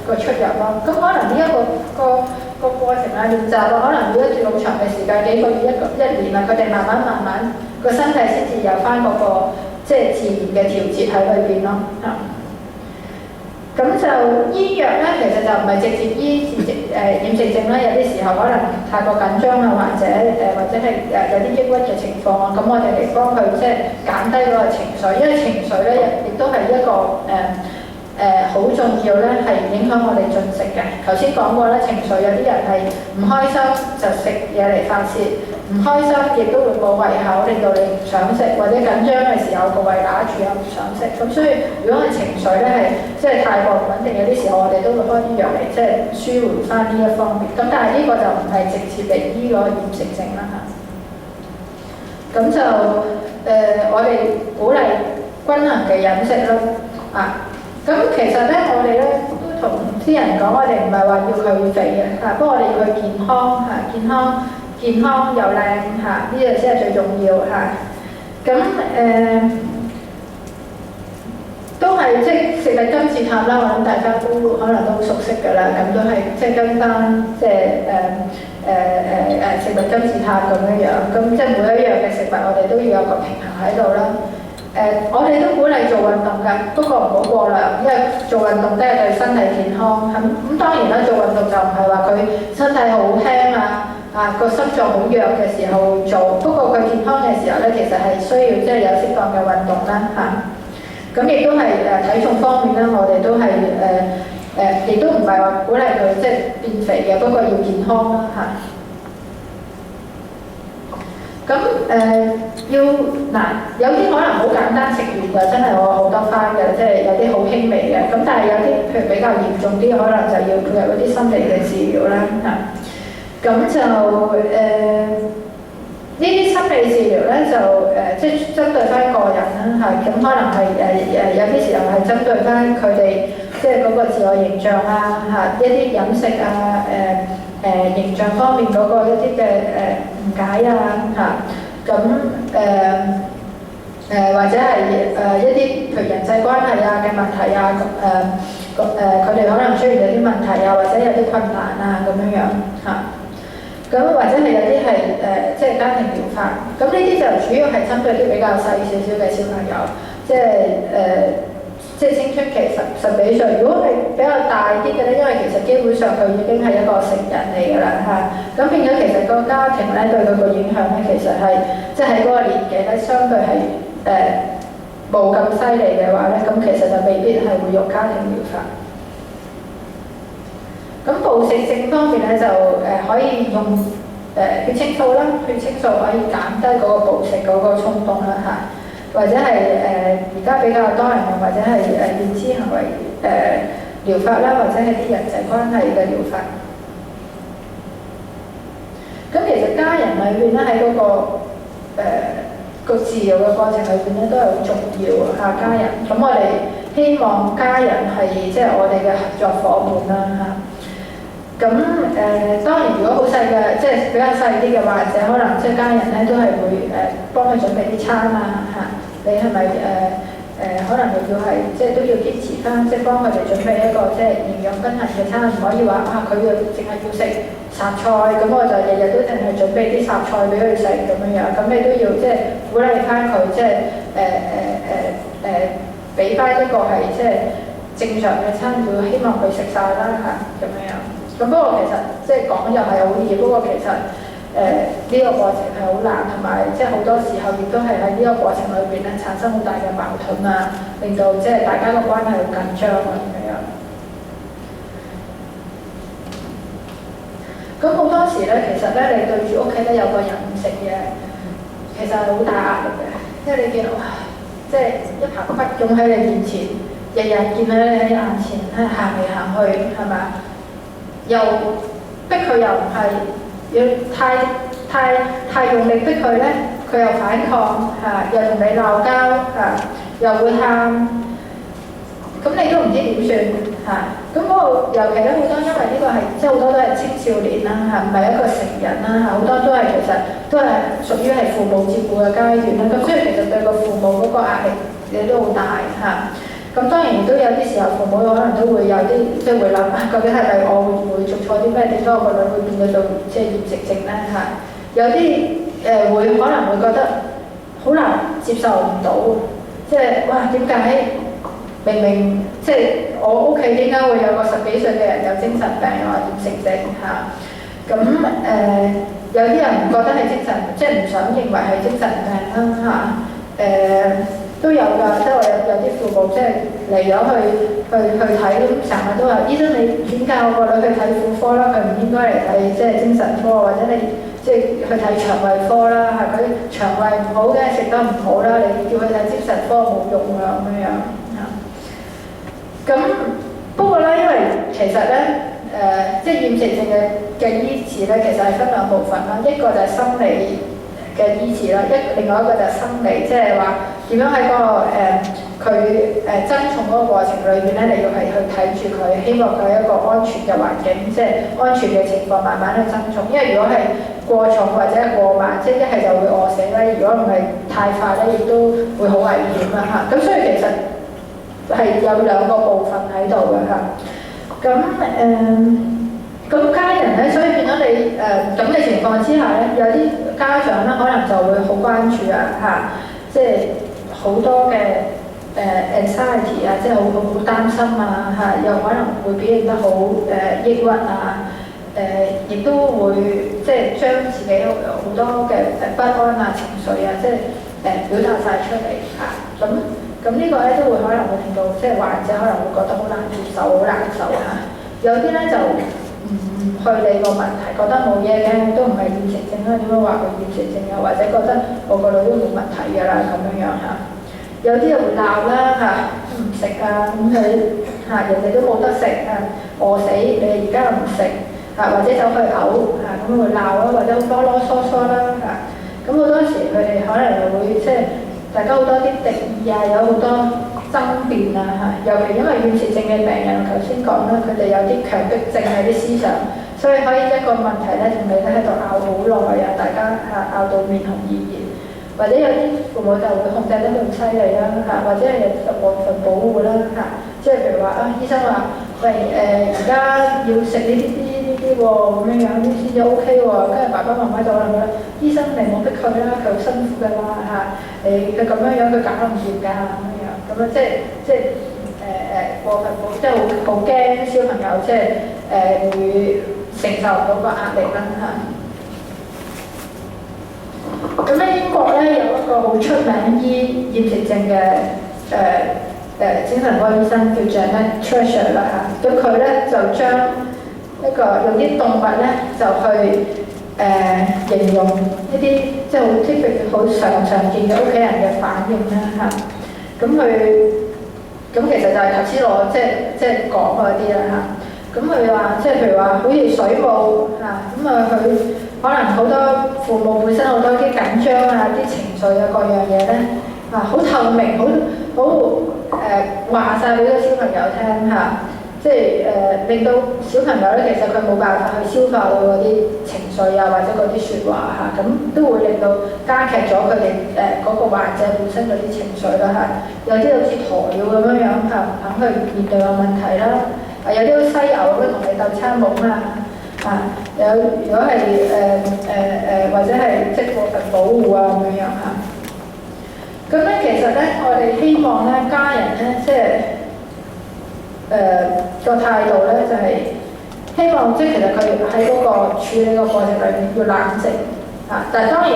個出入咯。咁可能呢一個過程啊練習啊，可能要一段好長嘅時間，幾個月一年啊，佢哋慢慢個身體先至有翻嗰個即係自然嘅調節喺裏邊咯嚇。咁就醫藥咧，其實就唔係直接醫厭食症啦。有啲時候可能太過緊張啊，或者係有啲抑鬱嘅情況啊，咁我哋嚟幫佢即係減低嗰個情緒，因為情緒咧亦都係一個好重要咧，係影響我哋進食嘅。頭先講過咧，情緒有啲人係唔開心就食嘢嚟發泄，唔開心亦都會冇胃口，令到你唔想食，或者緊張嘅時候個胃揦住又唔想食。咁所以如果係情緒咧係即係太過唔穩定，有啲時候我哋都會開啲藥嚟即係舒緩翻呢一方面。咁但係呢個就唔係直接嚟醫嗰個厭食症啦嚇。咁就我哋鼓勵均衡嘅飲食咯啊。咁其實咧，我哋咧都同啲人講，我哋唔係話要佢肥嘅嚇，不過我哋要佢健康嚇，健康又靚嚇，呢樣先係最重要嚇。咁都係即係食物金字塔啦，我諗大家都可能都好熟悉㗎啦。咁都係即係跟翻即係食物金字塔咁樣。咁即係每一樣嘅食物，我哋都要有個平衡喺度啦。我哋都鼓勵做運動㗎，不過唔好過量，因為做運動都係對身體健康。咁當然啦，做運動就唔係話佢身體好輕個心臟好弱嘅時候會做，不過佢健康嘅時候咧，其實係需要即係有適當嘅運動啦嚇。咁亦都係體重方面咧，我哋都係亦都唔係話鼓勵佢即係變肥嘅，不過要健康啦嚇。咁有啲可能好簡單，食完就真係我好得翻嘅，即係有啲好輕微嘅。咁但係有啲譬如比較嚴重啲，可能就要配合嗰啲心理嘅治療啦嚇。咁就呢啲心理治療咧就即係針對翻個人啦嚇。咁可能係有啲時候係針對翻佢哋即係嗰個自我形象啊嚇，一啲飲食啊形象方面嗰個一啲嘅誤解啊嚇。咁或者係一啲譬如人際關係啊嘅問題啊，佢哋可能出現有啲問題啊，或者有啲困難啊咁樣嚇。咁或者係有啲係即係家庭療法。咁呢啲就主要係針對啲比較細少少嘅小朋友，即係青春期十幾歲。如果係比較大啲嘅咧，因為其實基本上佢已經係一個成人嚟㗎啦嚇。咁變咗其實個家庭咧對佢個影響咧，其實係即係喺嗰個年紀咧，相對係冇咁犀利嘅話咧，咁其實就未必係會用家庭療法。咁暴食症方面咧就可以用血清素啦，血清素可以減低嗰個暴食嗰個衝動啦嚇，或者係而家比較多人用或者係認知行為療法啦，或者係啲人際關係嘅療法。咁其實家人裏邊咧喺嗰個治療嘅過程裏邊咧都係好重要嚇，家人。咁我哋希望家人係即係我哋嘅合作伙伴啦嚇。咁當然如果好細嘅，即係比較細啲嘅患者，可能即係家人咧都係會幫佢準備啲餐啊嚇。你係咪可能又要係即係都要堅持翻，即係幫佢哋準備一個即係營養均衡嘅餐，唔可以話佢要淨係要食雜菜，咁我就日日都淨係準備啲雜菜俾佢食咁樣樣，咁你都要即係鼓勵翻佢，即係俾翻一個係即係正常嘅餐，要希望佢食晒啦嚇咁樣樣。咁不過其實即係講又係好易，不過其實呢個過程係好難，同埋即係好多時候亦都係喺呢個過程裏邊咧產生好大嘅矛盾啊，令到即係大家嘅關係好緊張啊咁樣。咁好多時咧，其實咧你對住屋企咧有個人唔食嘢，其實係好大壓力嘅，因為你見到即係一排骨湧喺你面前，日日見到你喺眼前行嚟行去，係咪？又逼佢又唔係，要太用力逼佢咧，佢又反抗又同你鬧交又會喊，咁你都唔知點算咁嗰個尤其咧好多，因為呢個係即係好多都係青少年啦唔係一個成人啦好多都係其實都係屬於係父母照顧嘅階段啦，咁所以其實對個父母嗰個壓力亦都好大咁當然亦都有啲時候，父母可能都會有啲即係會諗究竟係咪我會做錯啲咩？點解我個女會變到即係厭食症咧有啲會可能會覺得好難接受唔到，即係哇點解明明即係我屋企點解會有個10幾歲嘅人有精神病又話厭食症咁有啲人唔覺得係精神，即係唔想認為係精神病啦都有㗎，即係我有啲父母即係嚟咗去睇，咁成日都話醫生你點教我個女去睇婦科啦，佢唔應該嚟睇即係精神科，或者你即係去睇腸胃科啦，係佢腸胃唔好嘅食得唔好啦，你叫佢睇精神科冇用㗎咁樣咁不過咧，因為其實咧即係厭食症嘅醫治咧，其實係分兩部分啦，一個就係心理嘅醫治啦，另外一個就係生理，即係話點樣喺嗰個佢增重嗰個過程裏邊咧，你要係去睇住佢，希望佢係一個安全嘅環境，即係安全嘅情況慢慢去增重。因為如果係過重或者係過慢，即係一係就會餓死咧，如果唔係太快咧，亦都會好危險啦咁所以其實係有兩個部分喺度嘅咁家人咧，所以變咗你咁嘅情況之下咧，有啲家長咧可能就會好關注即係好多嘅anxiety 即係好擔心又可能會表現得好抑鬱亦都會即係將自己好多嘅不安情緒即係表達晒出嚟咁呢個咧都會可能會令到即係患者可能會覺得好難接受、好難受有啲咧就唔去理個問題，覺得冇嘢嘅，都唔係厭食症啦，點樣話佢厭食症或者覺得我個女都冇問題㗎啦咁樣有啲人會鬧啦唔食咁佢人哋都冇得食餓死你而家又唔食或者走去嘔咁會鬧啦，或者好囉囉嗦嗦啦咁好多時佢哋可能又會即係大家好多啲敵意有好多爭辯尤其因為厭食症嘅病人，頭先講啦，佢哋有啲強迫症嘅啲思想，所以可以一個問題咧同你喺度拗好耐大家拗到面紅耳熱，或者有啲父母就會控制得咁犀利啦或者係有過分保護啦即係譬如話醫生話喂而家要食呢啲喎咁樣先至 OK 喎，跟住爸爸媽媽就諗啦，醫生你冇逼佢啦，佢好辛苦㗎嘛佢咁樣佢搞唔掂㗎咁樣即係過分保，即係好驚小朋友即係會承受唔到個壓力啦咁咧英國咧有一個好出名醫厭食症嘅精神科醫生叫 Janet Treasure 啦咁佢咧就將一個用啲動物咧就去形容一啲即係好 typical 好常見嘅屋企人嘅反應啦嚇。咁其實就係頭先我即係講嗰啲啦嚇。咁佢話即係譬如話好似水母嚇，咁佢可能好多父母本身好多啲緊張啊、啲情緒啊各樣嘢咧好透明，好話晒俾個小朋友聽嚇。即係令到小朋友咧，其實佢冇辦法去消化到嗰啲情緒啊，或者嗰啲説話嚇，咁都會令到加劇咗佢哋嗰個患者本身嗰啲情緒啦嚇。有啲好似鴕鳥咁樣唔肯去面對個問題啦，有啲好犀牛咁樣同你鬥餐懵如果係或者係即過分保護啊咁樣嚇。咁咧其實咧，我哋希望咧家人咧即係。個態度咧就係希望，即係其實佢喺嗰個處理個過程裏面要冷靜但係當然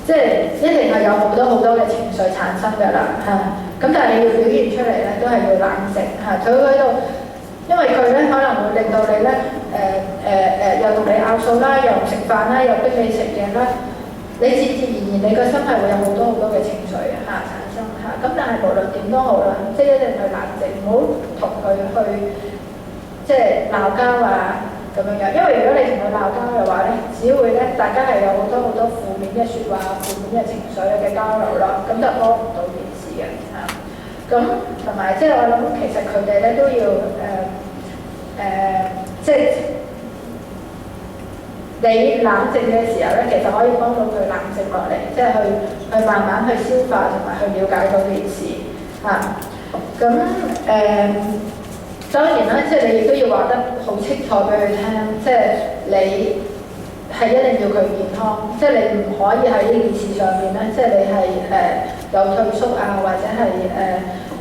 即係一定係有好多嘅情緒產生㗎啦咁但係你要表現出嚟咧都係要冷靜佢喺度，因為佢咧可能會令到你咧又同你拗數啦，又唔食飯啦，又逼你食嘢啦，你自然你個心係會有好多嘅情緒產生咁但係無論點都好啦，即係一定去冷靜，唔好同佢去即係鬧交咁樣，因為如果你同佢鬧交嘅話咧，只會咧大家係有好多負面嘅説話、負面嘅情緒嘅交流啦，咁就幫唔到件事嘅咁同埋即係我諗，其實佢哋咧都要即係你冷靜嘅時候咧，其實可以幫到佢冷靜落嚟，即係去慢慢去消化同埋去了解到件事當然啦，即係你亦都要話得好清楚俾佢聽，即係你係一定要佢健康，即係你唔可以喺呢件事上面咧，即係你係有退縮或者係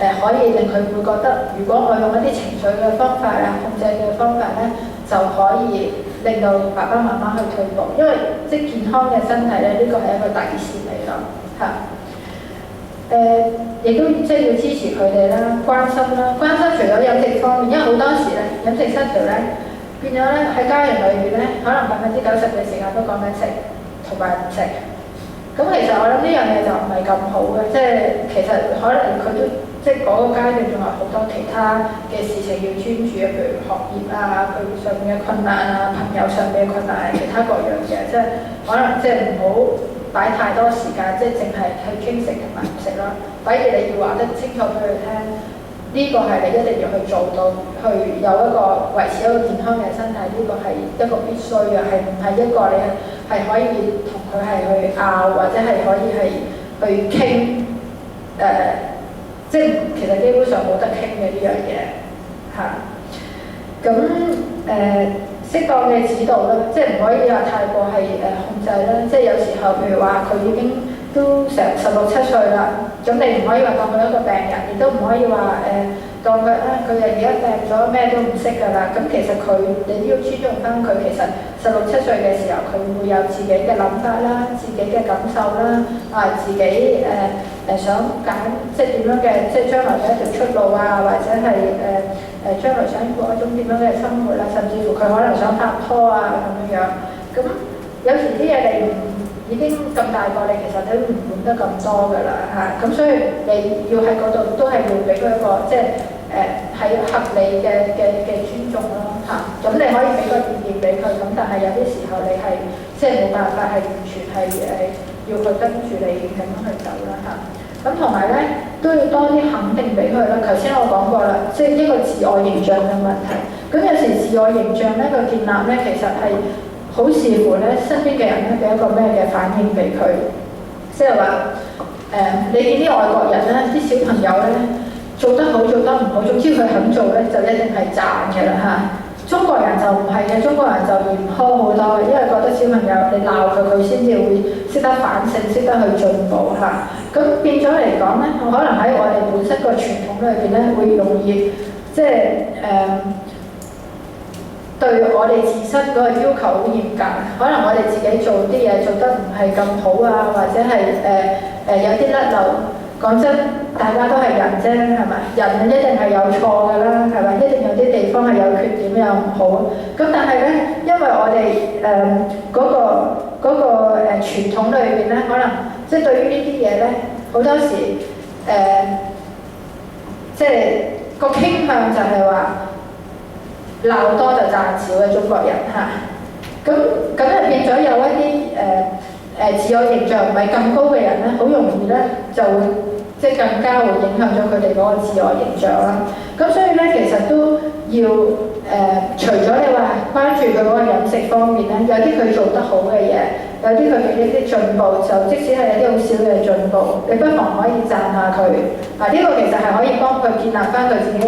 可以令佢會覺得，如果我用一啲情緒嘅方法控制嘅方法咧，就可以令到爸爸媽媽去退步，因為即係健康嘅身體咧，呢個係一個底線嚟咯亦都即係要支持佢哋啦，關心啦。關心除咗飲食方面，因為好多時咧飲食失調咧，變咗咧喺家人裏邊咧，可能90%嘅時間都講緊食同埋唔食。咁其實我諗呢樣嘢就唔係咁好嘅，即係其實可能佢都即係嗰個階段仲有好多其他嘅事情要專注譬如學業佢上面嘅困難朋友上面嘅困難其他各樣嘢，即係可能即係唔好擺太多時間，即係淨係去傾食同埋唔食啦。反而你要話得清楚俾佢聽，呢個係你一定要去做到，去有一個維持一個健康嘅身體，呢個係一個必須嘅，係唔係一個你係可以同佢係去拗，或者係可以係去傾即係其實基本上冇得傾嘅呢樣嘢適當嘅指導啦，即係唔可以話太過係控制啦。即係有時候譬如話佢已經都成16、17歲啦，咁你唔可以話當佢一個病人，亦都唔可以話當佢佢而家病咗咩都唔識㗎啦。咁其實你都要尊重翻佢，其實16、17歲嘅時候，佢會有自己嘅諗法啦，自己嘅感受啦，自己想揀即係點樣嘅，即係將來嘅一條出路或者係將來想過一種點樣嘅生活啦，甚至乎佢可能想拍拖咁樣。咁有時啲嘢你已經咁大個，你其實都唔管得咁多㗎啦咁所以你要喺嗰度都係要俾佢一個即係係合理嘅尊重咯咁你可以俾個意見俾佢，咁但係有啲時候你係即係冇辦法係完全係要佢跟住你咁樣去走啦咁同埋咧都要多啲肯定俾佢啦。頭先我講過啦，即係一個自我形象嘅問題。咁有時自我形象咧個建立咧，其實係好視乎咧身邊嘅人咧俾一個咩嘅反應俾佢。即係話你見啲外國人咧，啲小朋友咧做得好做得唔好，總之佢肯做咧就一定係讚嘅啦中國人就唔係嘅，中國人就嚴苛好多嘅，因為覺得小朋友你鬧佢，佢先至會識得反省，識得去進步咁變咗嚟講咧，可能喺我哋本身個傳統裏邊咧，會容易即係對我哋自身嗰個要求好嚴格。可能我哋自己做啲嘢做得唔係咁好或者係有啲甩漏。講真，大家都係人啫，係咪？人一定係有錯㗎啦，係咪？一定有啲地方係有缺點嘅，又唔好。咁但係咧，因為我哋傳統裏邊咧，可能即係對於呢啲嘢咧，好多時即係個傾向就係話鬧多就賺少嘅中國人嚇。咁就變咗有一啲自我形象唔係咁高嘅人咧，好容易咧就會即係更加會影響咗佢哋嗰個自我形象啦。咁所以咧，其實都要除咗你話關注佢嗰個飲食方面咧，有啲佢做得好嘅嘢，有啲佢嘅一啲進步，就即使係有啲好少嘅進步，你不妨可以讚下佢。呢個其實係可以幫佢建立翻佢自己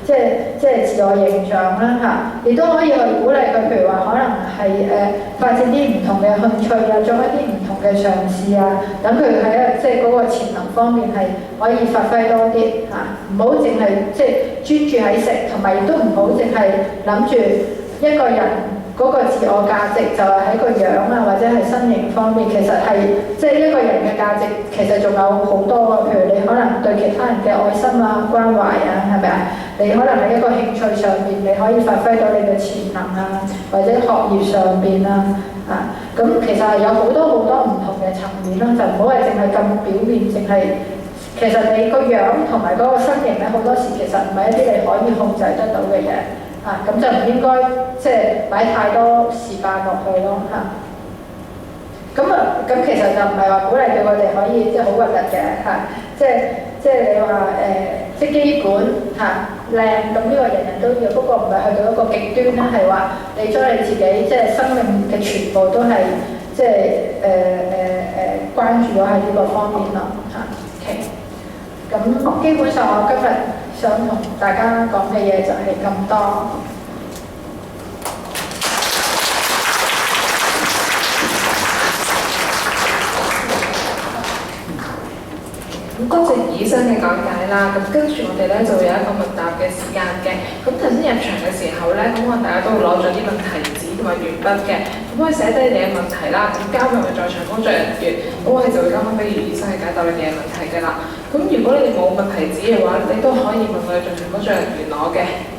嘅即係自我形象啦嚇，亦都可以去鼓勵佢，譬如話可能係發展啲唔同嘅興趣啊，做一啲唔同嘅嘗試啊，等佢喺即係嗰個潛能方面係可以發揮多啲嚇，唔好淨係即係專注喺食，同埋亦都唔好淨係諗住一個人嗰個自我價值就係喺個樣啊，或者係身形方面，其實係即係一個人嘅價值其實仲有好多嘅，譬如你可能對其他人嘅愛心啊、關懷啊，係咪啊？你可能喺一個興趣上邊，你可以發揮到你嘅潛能啊，或者學業上邊啊，咁其實係有好多唔同嘅層面啦，就唔好係淨係咁表面，淨係其實你個樣同埋嗰個身形咧，好多時其實唔係一啲你可以控制得到嘅嘢。咁就唔應該即係擺太多時間落去咯嚇。咁其實就唔係話鼓勵佢哋可以即係好核突嘅嚇，即係你話即係基本靚，咁呢個人人都要，不過唔係去到一個極端啦，係話你將你自己即係生命嘅全部都係即係關注咗喺呢個方面咯嚇。咁基本上我今日想同大家講嘅嘢就係咁多。多謝醫生嘅講解啦。咁跟住我哋咧就會有一個問答嘅時間嘅。咁頭先入場嘅時候咧，咁我大家都會攞咗啲問題紙同埋鉛筆嘅，咁可以寫低你嘅問題啦。咁交俾我哋在場工作人員，咁我哋就會交翻俾余醫生去解答你哋嘅問題嘅啦。咁如果你哋冇問題紙嘅話，你都可以問我哋在場工作人員攞嘅。